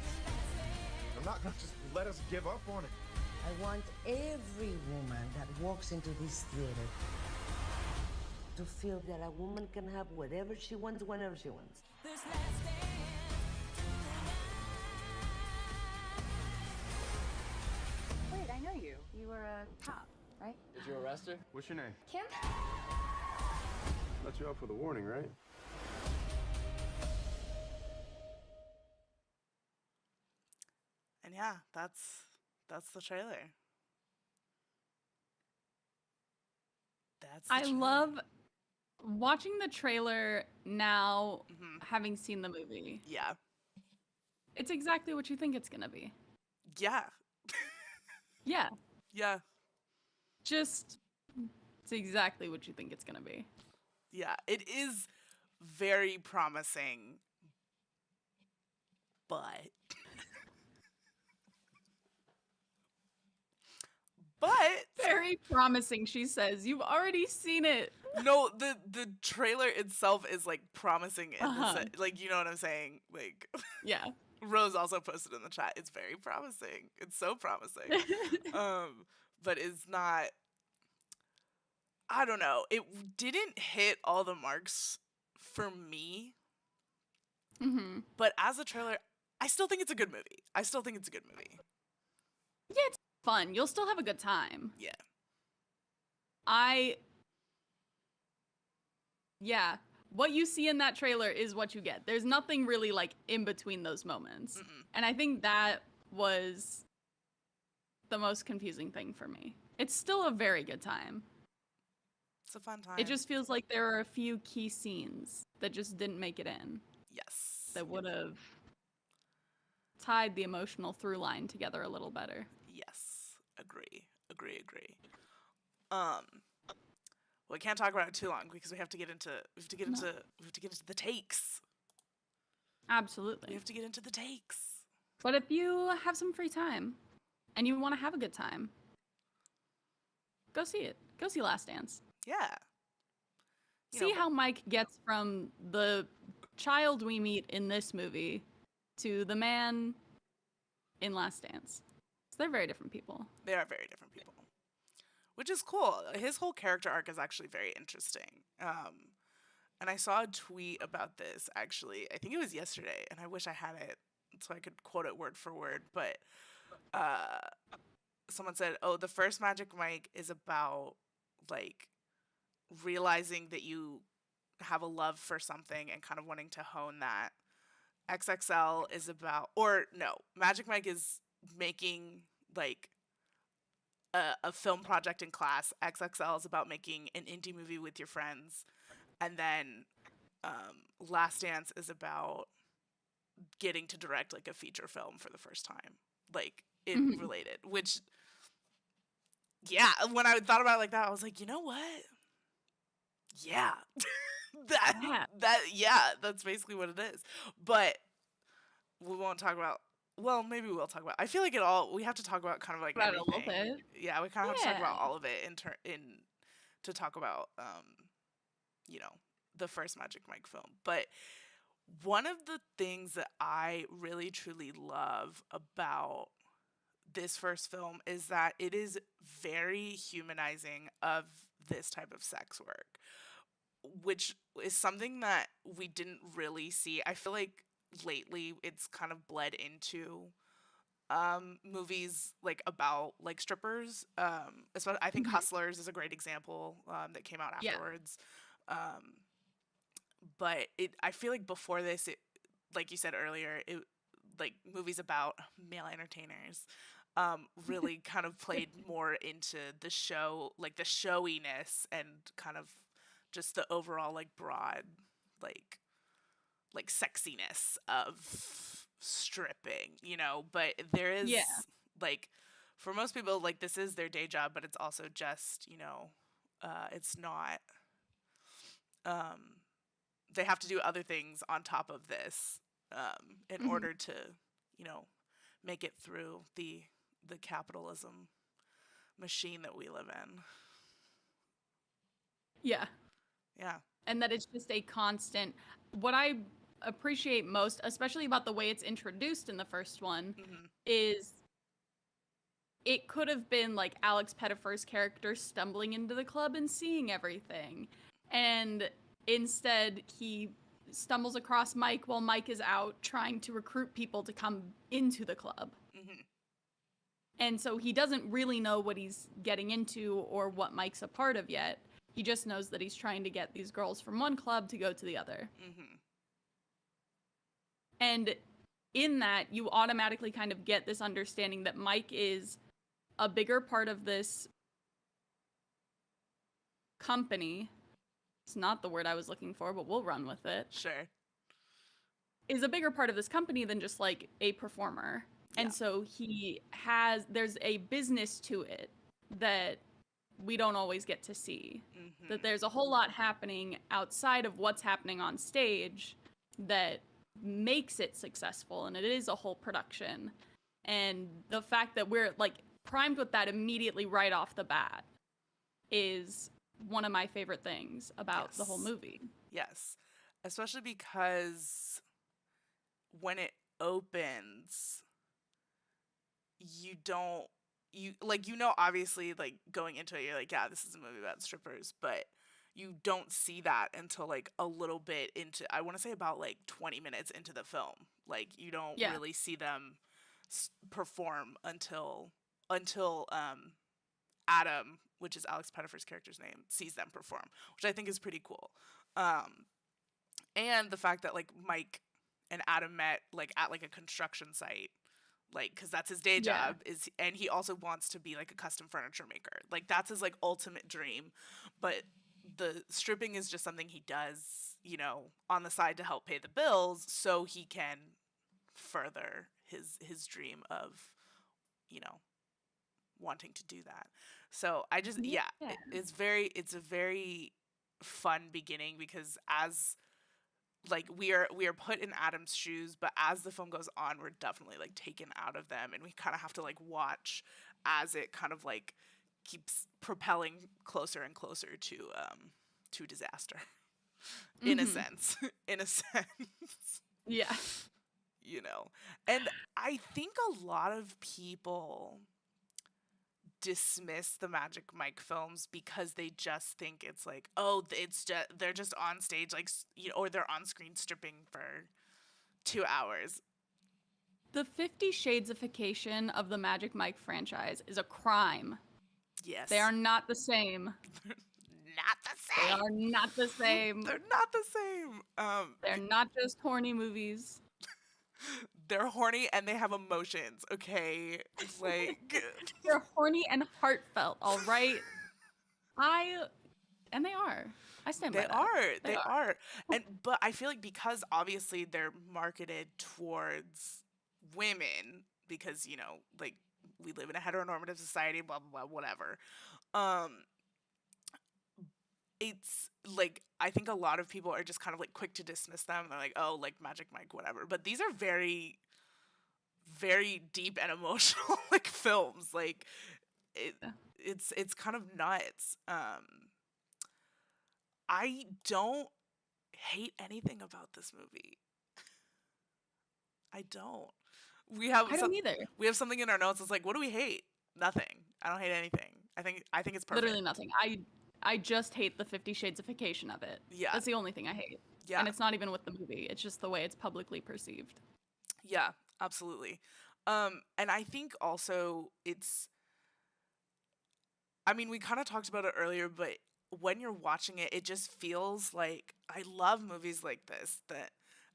I'm not gonna just let us give up on it. I want every woman that walks into this theater to feel that a woman can have whatever she wants, whenever she wants. Wait, I know you. You were a cop, right? Did you arrest her? What's your name? Kim? Let you out for the warning, right? And yeah, that's the trailer. That's the I trailer. love watching the trailer now, having seen the movie. Yeah. It's exactly what you think it's gonna be. Yeah. Yeah, Yeah. just it's exactly what you think it's gonna be. Yeah. It is very promising. But Very promising, she says. You've already seen it. no, the trailer itself is like promising in the Uh-huh. like, you know what I'm saying? Like Yeah. Rose also posted in the chat. It's very promising. It's so promising. But it's not. I don't know. It didn't hit all the marks for me. hmm But as a trailer, I still think it's a good movie. I still think it's a good movie. Yeah, it's fun. You'll still have a good time. Yeah. Yeah. What you see in that trailer is what you get. There's nothing really like in between those moments. Mm-mm. And I think that was the most confusing thing for me. It's still a very good time. It's a fun time. It just feels like there are a few key scenes that just didn't make it in yes. that would have tied the emotional through line together a little better. Yes. Agree. We can't talk about it too long because we have to get into the takes. We Absolutely. have to get into the takes. But if you have some free time and you want to have a good time, go see it. Go see Last Dance. Yeah. You See know, how Mike gets from the child we meet in this movie to the man in Last Dance. So they're very different people. they are very different people, which is cool. His whole character arc is actually very interesting. And I saw a tweet about this actually. I think it was yesterday, and I wish I had it so I could quote it word for word. But someone said, "Oh, the first Magic Mike is about like realizing that you have a love for something and kind of wanting to hone that. XXL is about, or no, Magic Mike is making like a film project in class. XXL is about making an indie movie with your friends, and then Last Dance is about getting to direct like a feature film for the first time, like it Mhm. related. Which, yeah, when I thought about it like that, I was like, you know what? Yeah, that's basically what it is. But we won't talk about. Well, maybe we'll talk about. I feel like we have to talk about kind of like About it a little everything. bit. Yeah, we kind of have to talk about Yeah. all of it in to talk about you know, the first Magic Mike film. But one of the things that I really truly love about this first film is that it is very humanizing of this type of sex work, which is something that we didn't really see. I feel like lately it's kind of bled into movies like about like strippers. Especially I think Mhm. Hustlers is a great example that came out Yeah. afterwards. But it I feel like before this, it, like you said earlier, it like movies about male entertainers really kind of played more into the show, like the showiness and kind of just the overall like broad like sexiness of stripping, you know. But there is Yeah. like for most people like this is their day job, but it's also just, you know, it's not um they have to do other things on top of this in Mhm. order to, you know, make it through the capitalism machine that we live in. Yeah. Yeah. And that it's just a constant. What I appreciate most, especially about the way it's introduced in the first one, Hmm. is it could have been like Alex Pettyfer's character stumbling into the club and seeing everything. And instead, he stumbles across Mike while Mike is out trying to recruit people to come into the club. Hmm. And so he doesn't really know what he's getting into or what Mike's a part of yet. He just knows that he's trying to get these girls from one club to go to the other. Hmm. And in that, you automatically kind of get this understanding that Mike is a bigger part of this company. It's not the word I was looking for, but we'll run with it. Sure. Is a bigger part of this company than just like a performer. Yeah. And so there's a business to it that we don't always get to see. That Hmm. there's a whole lot happening outside of what's happening on stage that makes it successful, and it is a whole production. And the fact that we're like primed with that immediately right off the bat is one of my favorite things about the whole Yes. movie. Yes. Especially because when it opens, you don't you like, you know, obviously like going into it you're like, yeah, this is a movie about strippers, but you don't see that until like a little bit into, I want to say about like 20 minutes into the film. Like you don't Yeah. really see them perform until Adam, which is Alex Pettyfer's character's name, sees them perform, which I think is pretty cool. Um and the fact that like Mike and Adam met like at like a construction site, like because that's his day Yeah. job is, and he also wants to be like a custom furniture maker, like that's his like ultimate dream. But the stripping is just something he does, you know, on the side to help pay the bills so he can further his dream of, you know, wanting to do that. So I just, yeah, Yeah. it's a very fun beginning because as like we are put in Adam's shoes, but as the film goes on, we're definitely like taken out of them, and we kind of have to like watch as it kind of like keeps propelling closer and closer to disaster. In a Mhm. sense, in a sense, Yeah. you know. And I think a lot of people dismiss the Magic Mike films because they just think it's like, oh, it's just they're just on stage like you know, or they're on screen stripping for 2 hours. The 50 Shadesification of the Magic Mike franchise is a crime. Yes. They are not the same. Not the They same. are not the same. They're not the same. They're not just horny movies. They're horny and they have emotions. Okay, it's like They're horny and heartfelt, all right? And they are. I stand by they that. are. They They are. are. And but I feel like because obviously they're marketed towards women because, you know, like we live in a heteronormative society, blah blah blah, whatever. Um, it's like I think a lot of people are just kind of like quick to dismiss them. They're like, oh, like Magic Mike, whatever. But these are very, very deep and emotional like films. Like it, Yeah. it's kind of nuts. I don't hate anything about this movie. I don't. We have I some don't either. we have something in our notes. It's like, what do we hate? Nothing. I don't hate anything. I think it's perfect. Literally nothing. I just hate the 50 Shadesification of it. Yeah. That's the only thing I hate. Yeah. And it's not even with the movie. It's just the way it's publicly perceived. Yeah, absolutely. And I think also I mean, we kind of talked about it earlier, but when you're watching it, it just feels like I love movies like this that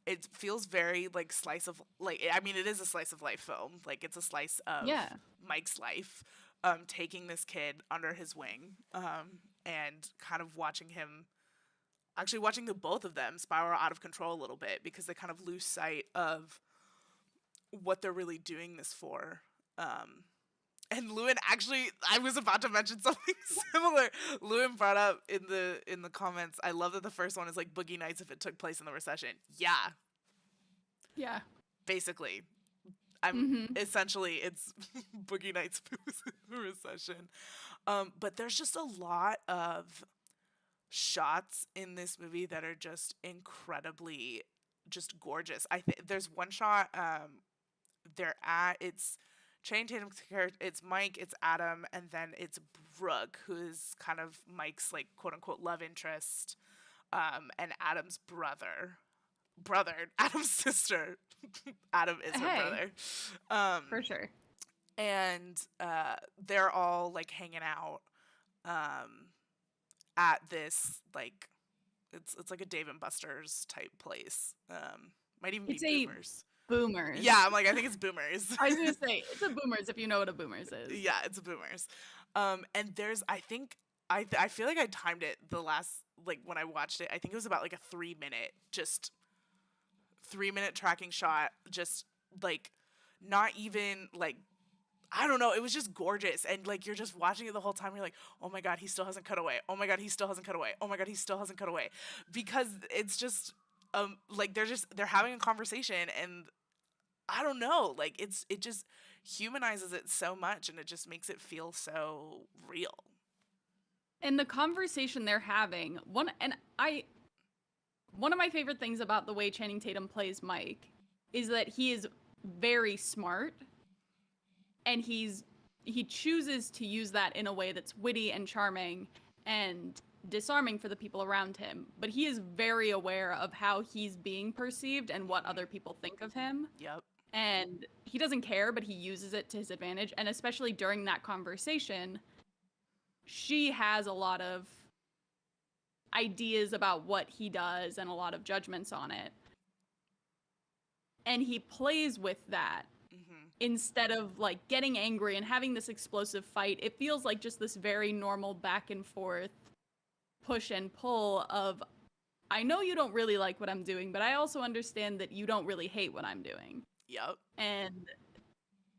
it feels very like slice of like I mean, it is a slice of life film. Like it's a slice of Yeah. Mike's life, taking this kid under his wing, and kind of watching him actually watching the both of them spiral out of control a little bit because they kind of lose sight of what they're really doing this for. And Lewin actually, I was about to mention something similar. Lewin brought up in the comments. I love that the first one is like Boogie Nights if it took place in the recession. Yeah, Yeah. basically, I'm essentially it's Boogie Nights if it was in the recession. But there's just a lot of shots in this movie that are just incredibly just gorgeous. I think there's one shot they're at it's Channing Tatum's character, it's Mike, it's Adam, and then it's Brooke, who's kind of Mike's like quote unquote love interest, and Adam's Adam's sister. Adam is her Hey. brother. For sure. And they're all like hanging out at this like it's like a Dave and Buster's type place. Might even It's be a Boomers. Boomers. Yeah, I'm like I think it's Boomers. I was gonna say it's a Boomers if you know what a Boomers is. Yeah, it's a Boomers. And there's I think I feel like I timed it the last like when I watched it. I think it was about like a 3-minute just 3-minute tracking shot, just like not even like I don't know, it was just gorgeous and like you're just watching it the whole time you're like, "Oh my god, he still hasn't cut away. Oh my god, he still hasn't cut away. Oh my god, he still hasn't cut away." Because it's just like they're having a conversation and I don't know, like it just humanizes it so much and it just makes it feel so real. And the conversation they're having, one of my favorite things about the way Channing Tatum plays Mike is that he is very smart and he chooses to use that in a way that's witty and charming and disarming for the people around him, but he is very aware of how he's being perceived and what other people think of him. Yep. And he doesn't care, but he uses it to his advantage. And especially during that conversation, she has a lot of ideas about what he does and a lot of judgments on it. And he plays with that instead of like getting angry and having this explosive fight. It feels like just this very normal back and forth push and pull of, I know you don't really like what I'm doing, but I also understand that you don't really hate what I'm doing. Yep. And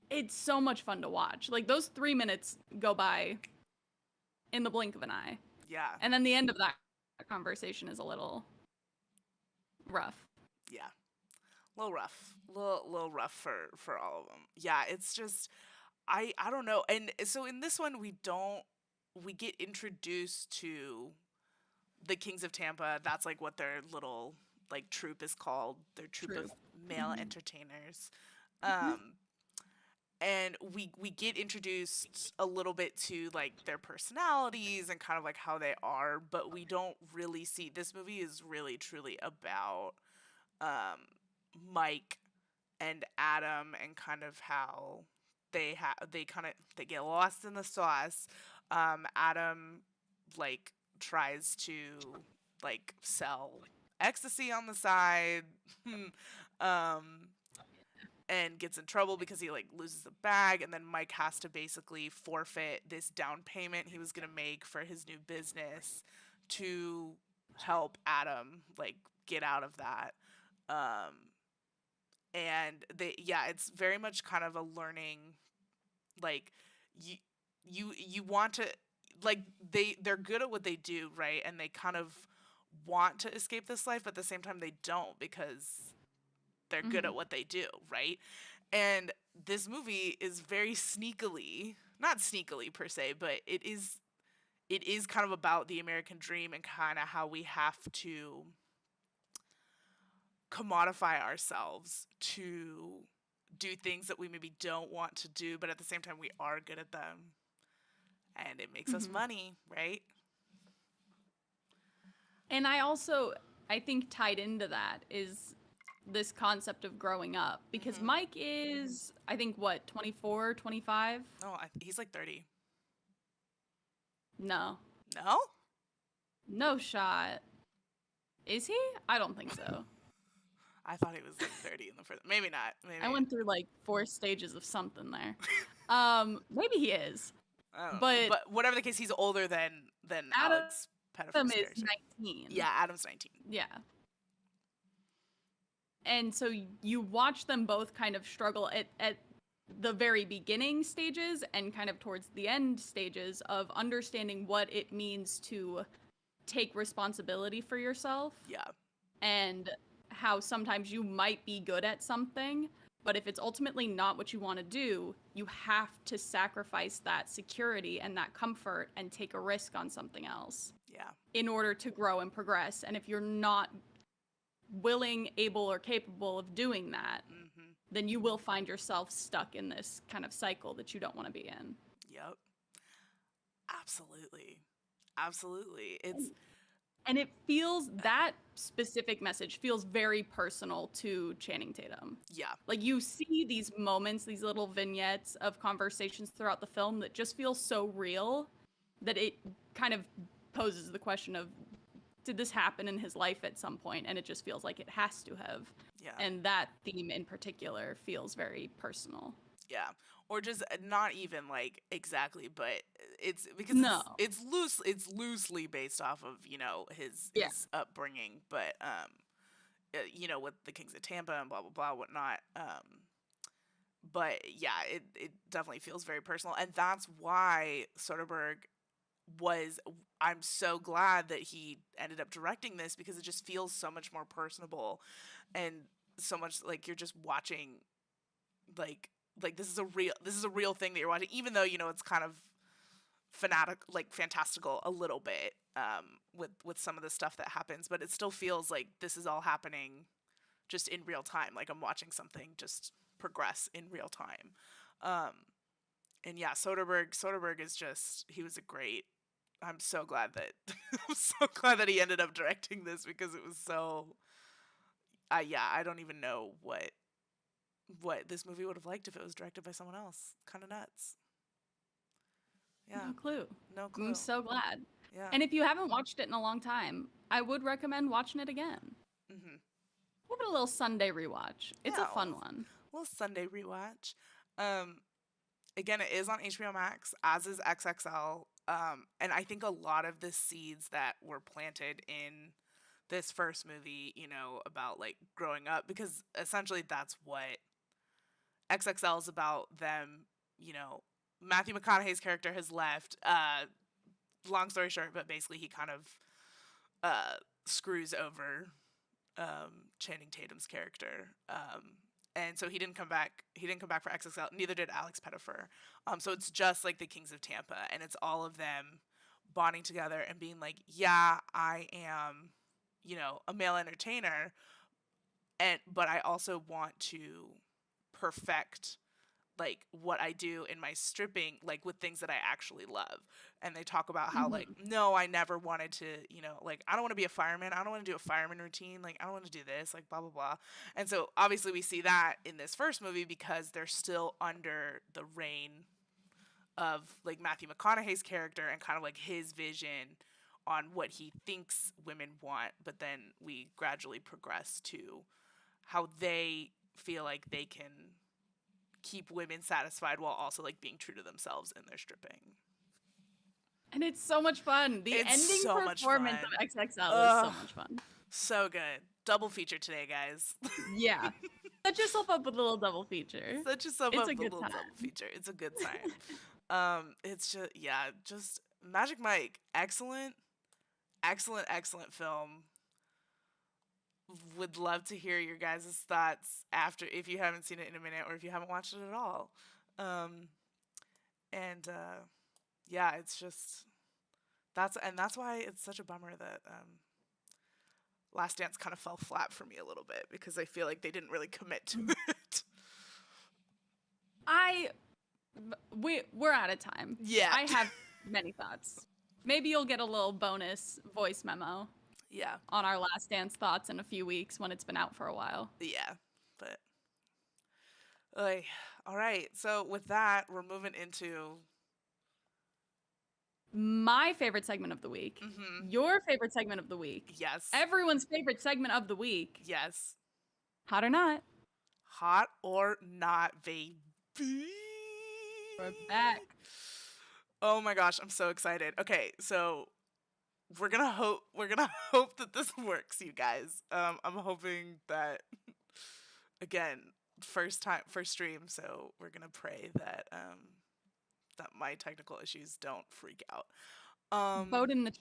it's so much fun to watch. Like those 3 minutes go by in the blink of an eye. Yeah. And then the end of that conversation is a little rough. Yeah. A little rough. Little rough for all of them. Yeah, it's just I don't know. And so in this one we get introduced to the Kings of Tampa. That's like what their little like troupe is called. Their troupe of male entertainers. And we get introduced a little bit to like their personalities and kind of like how they are, but we don't really see this movie is really truly about Mike and Adam and kind of how they get lost in the sauce. Adam like tries to like sell ecstasy on the side. And gets in trouble because he like loses the bag, and then Mike has to basically forfeit this down payment he was gonna make for his new business to help Adam like get out of that. And it's very much kind of a learning, like you want to like they're good at what they do, right? And they kind of want to escape this life, but at the same time they don't because they're good at what they do, right? And this movie is very sneakily, not sneakily per se, but it is kind of about the American dream and kind of how we have to commodify ourselves to do things that we maybe don't want to do, but at the same time we are good at them. And it makes us money, right? And I think tied into that is this concept of growing up because Mike is, I think, what, 24, 25? No, he's like 30. No. No? No shot. Is he? I don't think so. I thought he was like 30 in the first. Maybe not. Maybe. I went through like 4 stages of something there. Maybe he is. I don't know. But But whatever the case, he's older than Alex Adam Pettifer's is character. 19. Yeah, Adam's 19. Yeah. And so you watch them both kind of struggle at the very beginning stages and kind of towards the end stages of understanding what it means to take responsibility for yourself Yeah. and how sometimes you might be good at something, but if it's ultimately not what you want to do, you have to sacrifice that security and that comfort and take a risk on something else Yeah. in order to grow and progress. And if you're not willing, able, or capable of doing that, then you will find yourself stuck in this kind of cycle that you don't want to be in. Yep. Absolutely. Absolutely. It's And it feels, that specific message feels very personal to Channing Tatum. yeah. Like you see these moments, these little vignettes of conversations throughout the film that just feel so real that it kind of poses the question of, did this happen in his life at some point? And it just feels like it has to have. Yeah. And that theme in particular feels very personal. Yeah. Or just not even like exactly, but it's because No. it's loosely based off of, his Yeah. his upbringing, but with the Kings of Tampa and blah blah blah whatnot. But yeah, it definitely feels very personal, and that's why Soderbergh I'm so glad that he ended up directing this because it just feels so much more personable and so much like you're just watching like this is a real thing that you're watching, even though it's kind of fantastical a little bit with some of the stuff that happens, but it still feels like this is all happening just in real time, like I'm watching something just progress in real time. And yeah, Soderbergh is just, he was a great, I'm so glad that he ended up directing this because it was so I don't even know what this movie would have liked if it was directed by someone else. Kind of nuts. Yeah. No clue. No clue. I'm so glad. Yeah. And if you haven't watched it in a long time, I would recommend watching it again. Mhm. Give it a little Sunday rewatch. It's Yeah, a fun one. Little Sunday rewatch. Again, it is on HBO Max, as is XXL. And I think a lot of the seeds that were planted in this first movie, about like growing up, because essentially that's what XXL is about. Them, Matthew McConaughey's character has left. Long story short, but basically he kind of screws over Channing Tatum's character. And so he didn't come back. He didn't come back for XXL. Neither did Alex Pettifer. So it's just like the Kings of Tampa, and it's all of them bonding together and being like, "Yeah, I am, a male entertainer, but I also want to perfect like what I do in my stripping, like with things that I actually love." And they talk about how like, no, I never wanted to, like I don't want to be a fireman. I don't want to do a fireman routine. Like I don't want to do this, like blah blah blah. And so obviously we see that in this first movie because they're still under the reign of like Matthew McConaughey's character and kind of like his vision on what he thinks women want, but then we gradually progress to how they feel like they can keep women satisfied while also like being true to themselves in their stripping. And it's so much fun. The It's ending so much performance fun. of XXL is so much fun. So good. Double feature today, guys. Yeah. Set yourself up with a little double feature. Set yourself It's up a with a good little time. double feature. It's a good time. It's just Magic Mike. Excellent film. Would love to hear your guys' thoughts after, if you haven't seen it in a minute or if you haven't watched it at all. Yeah, it's just That's why it's such a bummer that Last Dance kind of fell flat for me a little bit because I feel like they didn't really commit to it. We're out of time. Yeah. I have many thoughts. Maybe you'll get a little bonus voice memo Yeah. on our Last Dance thoughts in a few weeks when it's been out for a while. Yeah. But all right. So with that, we're moving into My favorite segment of the week. Your favorite segment of the week. yes. Everyone's favorite segment of the week. Yes. Hot or not? Hot or not, baby. We're back. Oh my gosh, I'm so excited. Okay, so we're gonna hope that this works, you guys. I'm hoping that again, first stream, so we're gonna pray that that my technical issues don't freak out. Vote in the chat.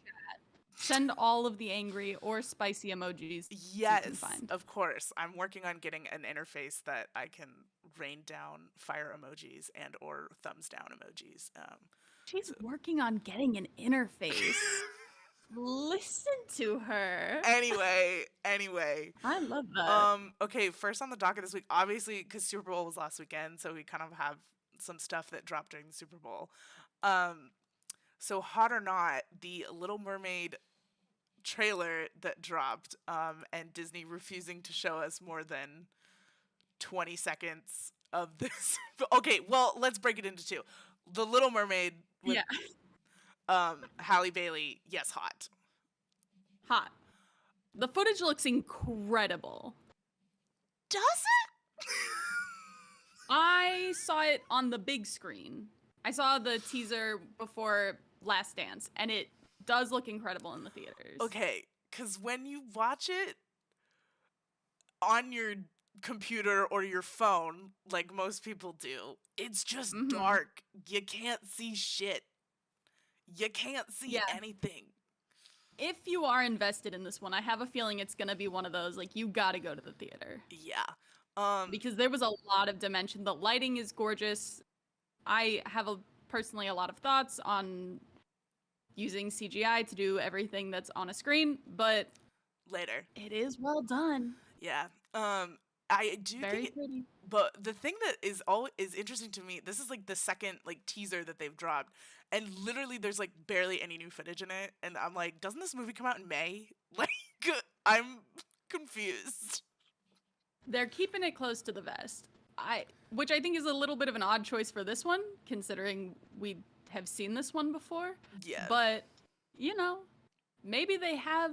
Send all of the angry or spicy emojis you can Yes, find. of course. I'm working on getting an interface that I can rain down fire emojis and or thumbs down emojis. She's working on getting an interface. Listen to her. Anyway. I love that. Okay, first on the docket this week, obviously, because Super Bowl was last weekend, so we kind of have some stuff that dropped during the Super Bowl. So hot or not, the Little Mermaid trailer that dropped, and Disney refusing to show us more than 20 seconds of this. Okay, well, let's break it into two. The Little Mermaid with Halle Bailey, yes, hot. Hot. The footage looks incredible. Does it? I saw it on the big screen. I saw the teaser before Last Dance, and it does look incredible in the theaters. Okay, because when you watch it on your computer or your phone, like most people do, it's just dark. You can't see shit. You can't see anything. If you are invested in this one, I have a feeling it's gonna be one of those, like, you gotta go to the theater. Yeah. Because there was a lot of dimension. The lighting is gorgeous. I have personally a lot of thoughts on using CGI to do everything that's on a screen, but later. It is well done. Yeah. I do Very think pretty. but the thing that is interesting to me, this is like the second like teaser that they've dropped, and literally there's like barely any new footage in it, and I'm like, doesn't this movie come out in May? Like, I'm confused. They're keeping it close to the vest. Which I think is a little bit of an odd choice for this one, considering we have seen this one before. Yeah. But, you know, maybe they have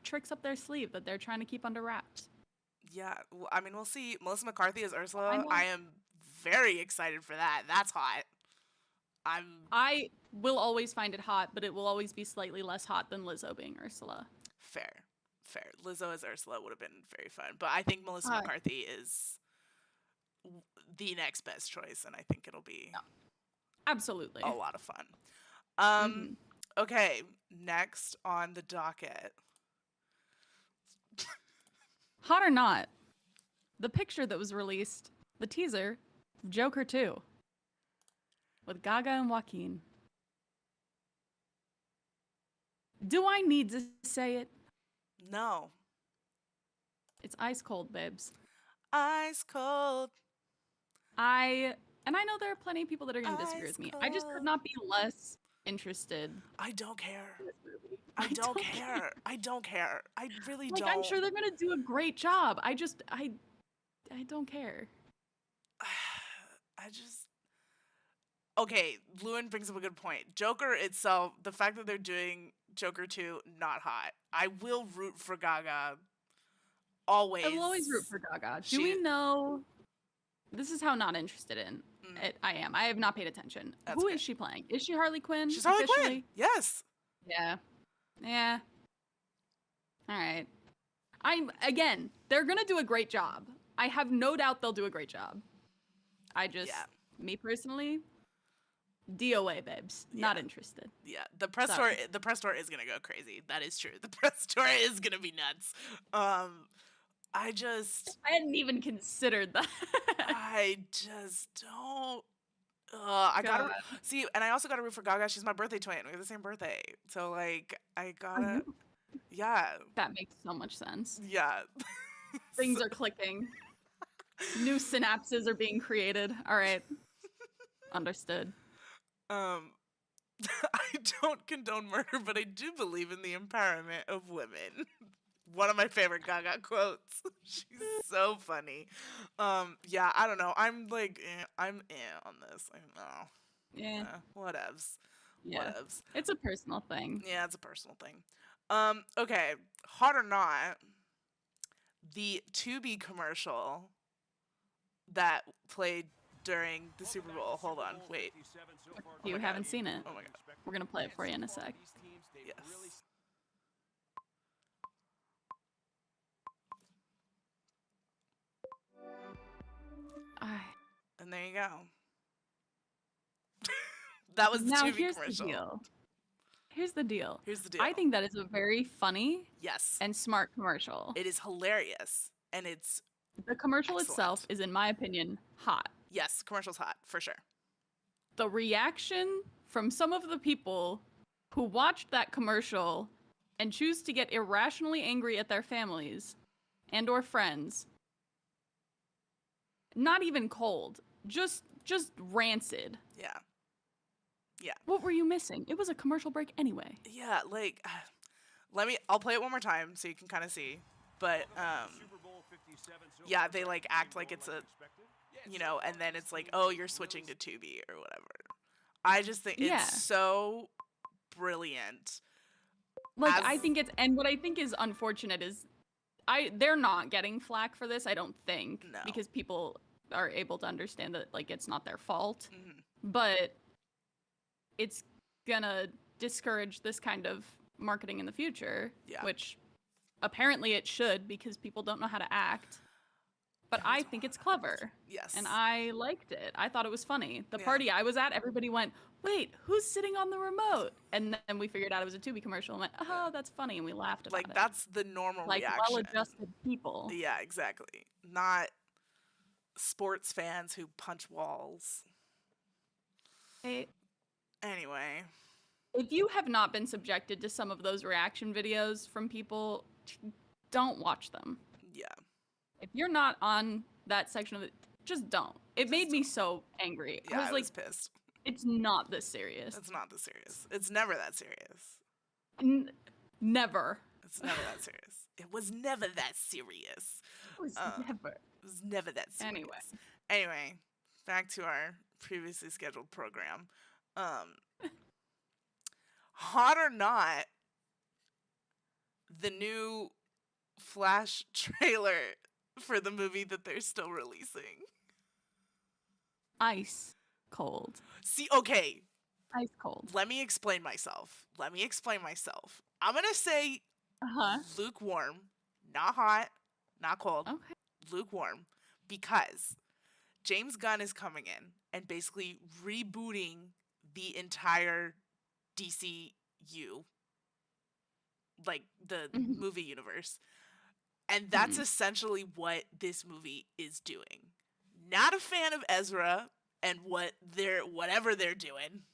tricks up their sleeve that they're trying to keep under wraps. Yeah, well, I mean, we'll see. Melissa McCarthy as Ursula. I am very excited for that. That's hot. I will always find it hot, but it will always be slightly less hot than Lizzo being Ursula. Fair. Lizzo as Ursula would have been very fun, but I think Melissa McCarthy is the next best choice, and I think it'll be absolutely a lot of fun. Okay, next on the docket. Hot or not, the picture that was released, the teaser, Joker 2, with Gaga and Joaquin. Do I need to say it? No. It's ice cold, babes. Ice cold. I know there are plenty of people that are going to disagree with me. I just could not be less interested. I don't care. I don't care. I don't care. I really like, don't. I'm sure they're going to do a great job. I don't care. Okay, Lewin brings up a good point. Joker itself, the fact that they're doing Joker 2, not hot. I will root for Gaga. Always. I will always root for Gaga. Do we know? This is how not interested in it I am. I have not paid attention. Who is she playing? Is she Harley Quinn? She's Harley Quinn. Yes. Yeah. All right. Again, they're going to do a great job. I have no doubt they'll do a great job. Me personally, DOA, babes. Not interested. Yeah, the press tour is gonna go crazy. That is true. The press tour is gonna be nuts. I hadn't even considered that. I just don't. I gotta God. see, and I also gotta root for Gaga. She's my birthday twin. We have the same birthday, so like I Oh, gotta, yeah, that makes so much sense. yeah. Things are clicking. New synapses are being created. All right. Understood. Um, I don't condone murder, but I do believe in the empowerment of women. One of my favorite Gaga quotes. She's so funny. Yeah, I don't know. I'm like, I'm on this. I don't know. Yeah. Whatevs. Yeah. Whatevs. It's a personal thing. Yeah, it's a personal thing. Okay, hot or not, the Tubi commercial that played during the Super Bowl. Hold on, wait. If you haven't seen it, Oh my god. we're going to play it for you in a sec. Yes. Alright. And there you go. That was the Now, Tubi here's commercial. the deal. Here's the deal. Here's the deal. I think that is a very funny Yes. and smart commercial. It is hilarious. And it's, The commercial excellent. itself is, in my opinion, hot. yes, commercial's hot, for sure. The reaction from some of the people who watched that commercial and choose to get irrationally angry at their families and or friends, not even cold, just rancid. Yeah. Yeah. What were you missing? It was a commercial break anyway. Yeah, like, I'll play it one more time so you can kind of see. But, yeah, they, like, act like it's a, you know, and then it's like, oh, you're switching to Tubi or whatever. I just think Yeah. it's so brilliant. Like, As- I think it's, and what I think is unfortunate is they're not getting flack for this, I don't think, No. because people are able to understand that, like, it's not their fault. Mhm. But it's gonna discourage this kind of marketing in the future, Yeah. which apparently it should because people don't know how to act. But I think it's clever, Yes. and I liked it. I thought it was funny. The Yeah. party I was at, everybody went, "Wait, who's sitting on the remote?" And then we figured out it was a Tubi commercial and went, "Oh, that's funny," and we laughed about Like, it. that's the normal Like reaction. well-adjusted people. Yeah, exactly. Not sports fans who punch walls. Hey, Anyway. if you have not been subjected to some of those reaction videos from people, don't watch them. Yeah. If you're not on that section of it, just don't. It made me so angry. Yeah, I was like, pissed. it's not this serious. It's not this serious. It's never that serious. Never. It's never that serious. It was never that serious. It was never. It was never that serious. Anyway. Anyway, back to our previously scheduled program. Hot or not, the new Flash trailer for the movie that they're still releasing. Ice cold. See, okay, Ice cold. let me explain myself. I'm gonna say Uh-huh. lukewarm, not hot, not cold, Okay. lukewarm, because James Gunn is coming in and basically rebooting the entire DCU, like the Mhm. movie universe. And that's Mhm. essentially what this movie is doing. Not a fan of Ezra and whatever they're doing.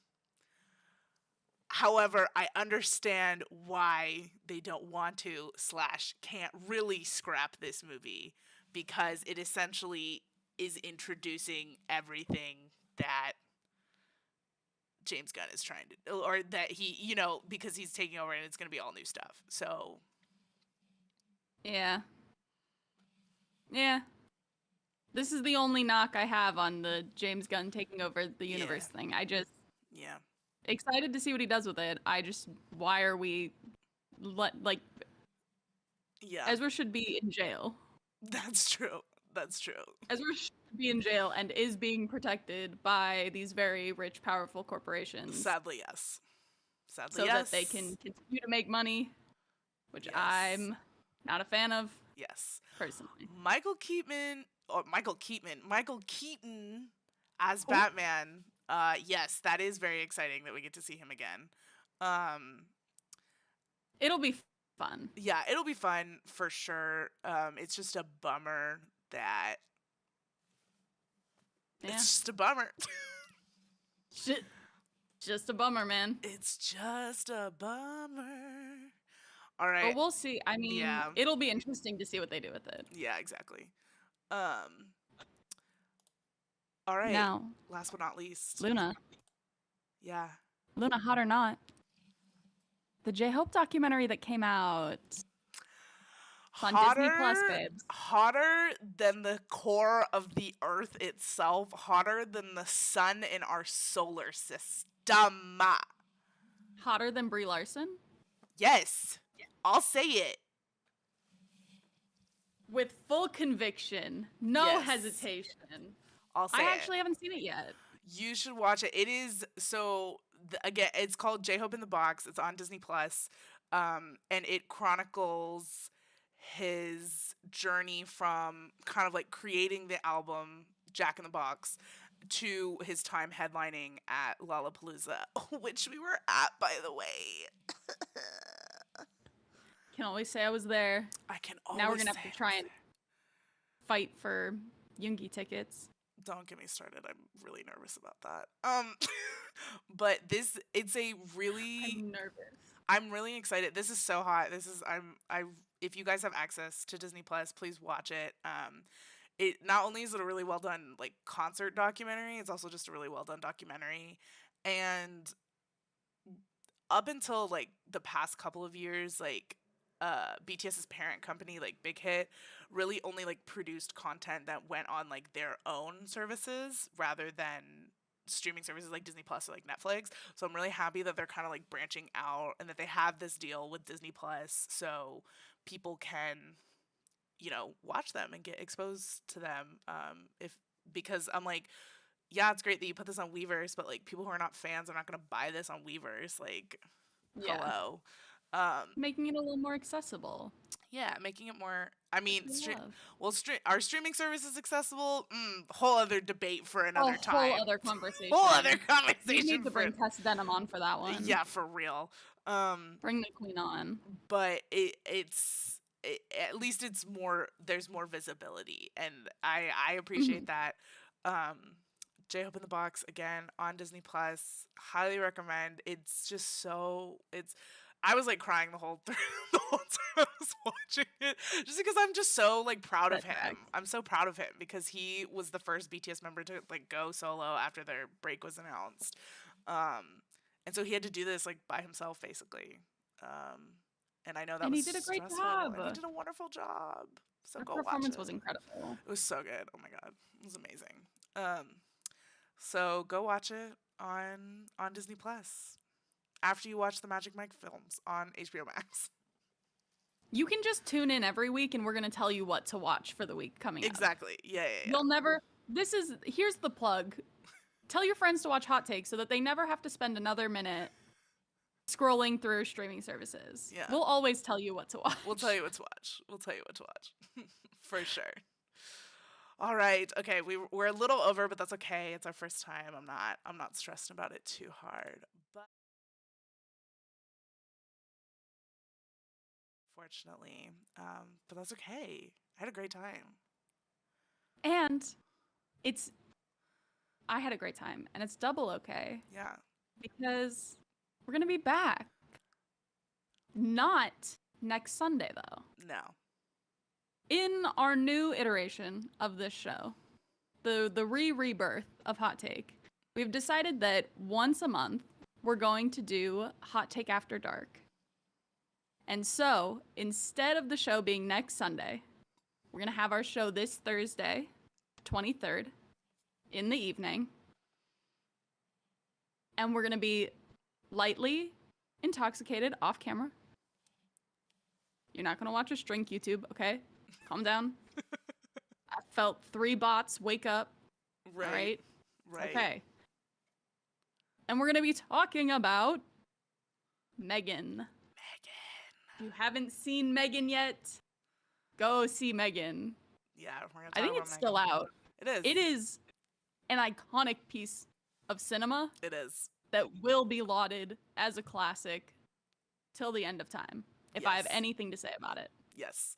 However, I understand why they don't want to / can't really scrap this movie, because it essentially is introducing everything that James Gunn is trying to, or that he, because he's taking over and it's going to be all new stuff. So, Yeah. Yeah. This is the only knock I have on the James Gunn taking over the universe thing. I just yeah. excited to see what he does with it. Why are we Yeah. Ezra should be in jail. That's true. Ezra should be in jail and is being protected by these very rich, powerful corporations. Sadly, yes. So that they can continue to make money, which Yes. I'm not a fan of Yes. personally. Michael Keaton as Batman. Yes, that is very exciting that we get to see him again. It'll be fun. Yeah, it'll be fun for sure. It's just a bummer that Yeah. it's just a bummer. Shit. Just a bummer, man. It's just a bummer. All But right. we'll see. I mean, Yeah. it'll be interesting to see what they do with it. Yeah, exactly. Um, all right. Now, Last but not least. Luna, Yeah. hot or not? The J-Hope documentary that came out. It's on Disney Plus, babes. Hotter than the core of the earth itself, hotter than the sun in our solar system. Hotter than Brie Larson? Yes. I'll say it. With full conviction. No Yes. I'll hesitation. say I it. actually haven't seen it yet. You should watch it. It is again, it's called J-Hope in the Box. It's on Disney Plus. And it chronicles his journey from kind of like creating the album Jack in the Box to his time headlining at Lollapalooza, which we were at, by the way. Can always say I was there. I can always Now we're gonna say have to I try was and fight for Yoongi tickets. Don't get me started. I'm really nervous about that. But it's a really I'm nervous. I'm really excited. This is so hot. This is I if you guys have access to Disney Plus, please watch it. It not only is it a really well done like concert documentary, it's also just a really well done documentary. And up until like the past couple of years, like BTS's parent company, like Big Hit, really only like produced content that went on like their own services rather than streaming services like Disney Plus or like Netflix. So I'm really happy that they're kind of like branching out and that they have this deal with Disney Plus so people can, you know, watch them and get exposed to them. If because I'm like, yeah, it's great that you put this on Weverse, but like people who are not fans are not gonna buy this on Weverse. Like, Yeah. hello. Making it a little more accessible. Yeah, making it more. I mean, Which I love. are streaming services accessible? Whole other debate for another A time. whole other conversation. Whole other We conversation. need to bring Tess Denham on for that one. Yeah, for real. Bring the queen on. But at least it's more. There's more visibility, and I appreciate that. J-Hope in the Box again on Disney Plus. Highly recommend. It's just so it's. I was like crying the whole the whole time I was watching it, just because I'm just so like proud of That him. I'm so proud of him because he was the first BTS member to like go solo after their break was announced, and so he had to do this like by himself basically. And I know that And was he did a great stressful, job. and he did a wonderful job. So Her go watch performance it. was incredible. It was so good. Oh my god, it was amazing. So go watch it on Disney Plus after you watch the Magic Mike films on HBO Max. You can just tune in every week and we're going to tell you what to watch for the week coming up. Exactly. Yeah. You'll never. Here's the plug. Tell your friends to watch Hot Takes so that they never have to spend another minute scrolling through streaming services. Yeah. We'll always tell you what to watch. We'll tell you what to watch. For sure. All right. Okay, we're a little over, but that's okay. It's our first time. I'm not stressed about it too hard. But fortunately, but that's okay. I had a great time. And I had a great time, and it's double okay Yeah. because we're going to be back. Not next Sunday, though. No. In our new iteration of this show, the rebirth of Hot Take, we've decided that once a month we're going to do Hot Take After Dark. And so, instead of the show being next Sunday, we're going to have our show this Thursday, 23rd, in the evening. And we're going to be lightly intoxicated off camera. You're not going to watch us drink YouTube, okay? Calm down. I felt 3 bots wake up. Right. All right? Right. Okay. And we're going to be talking about Megan. If you haven't seen Megan yet, go see Megan. Yeah, we're gonna I talk think about it's still Megan. out. It is. It is an iconic piece of cinema It is. that will be lauded as a classic till the end of time, if I have Yes. anything to say about it. Yes.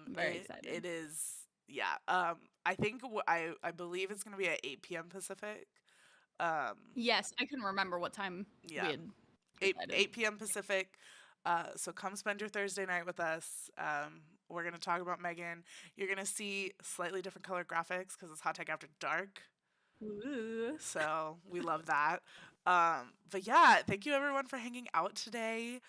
Very excited. It is. Yeah. I think I believe it's gonna be at 8 p.m. Pacific. Yes, I couldn't remember what time Yeah. we had 8 decided. 8 p.m. Pacific. So come spend your Thursday night with us. We're gonna talk about Megan. You're gonna see slightly different color graphics because it's Hot Take After Dark. Ooh. So we love that. But yeah, thank you everyone for hanging out today.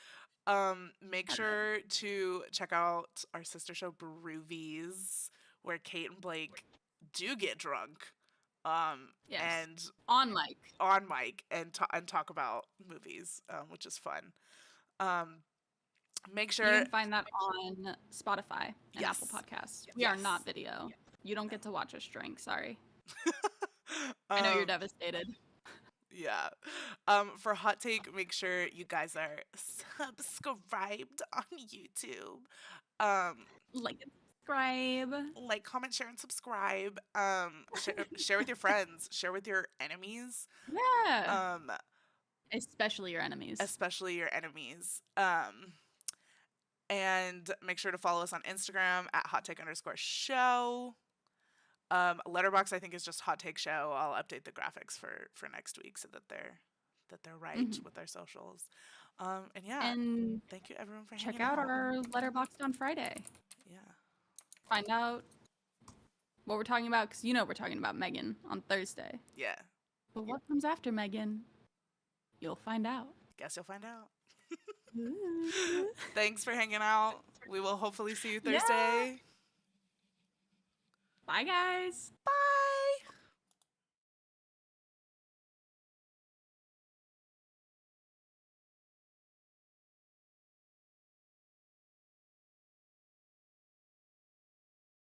Make sure to check out our sister show Broovies, where Kate and Blake do get drunk. Yes. And On mic. on mic and talk about movies, which is fun. Make You sure can find that on Spotify and Apple Yes. Podcasts. We are not Yes. video. You don't get to watch us drink. Sorry. I know you're um, devastated. yeah. For Hot Take, make sure you guys are subscribed on YouTube. Like and subscribe. Like, comment, share, and subscribe. Share with your friends. Share with your enemies. Yeah. Um, Especially your enemies. especially your enemies. And make sure to follow us on Instagram at hottake_show. Letterbox, I think, is just Hot Take Show. I'll update the graphics for next week so that they're right with our socials. And yeah, And thank you everyone for check hanging out out. our Letterboxd on Friday. Yeah, Find out what we're talking about, because we're talking about Megan on Thursday. yeah. But what comes after Megan? You'll find out. Guess you'll find out. Thanks for hanging out. We will hopefully see you Yeah. Thursday. Bye, guys. Bye.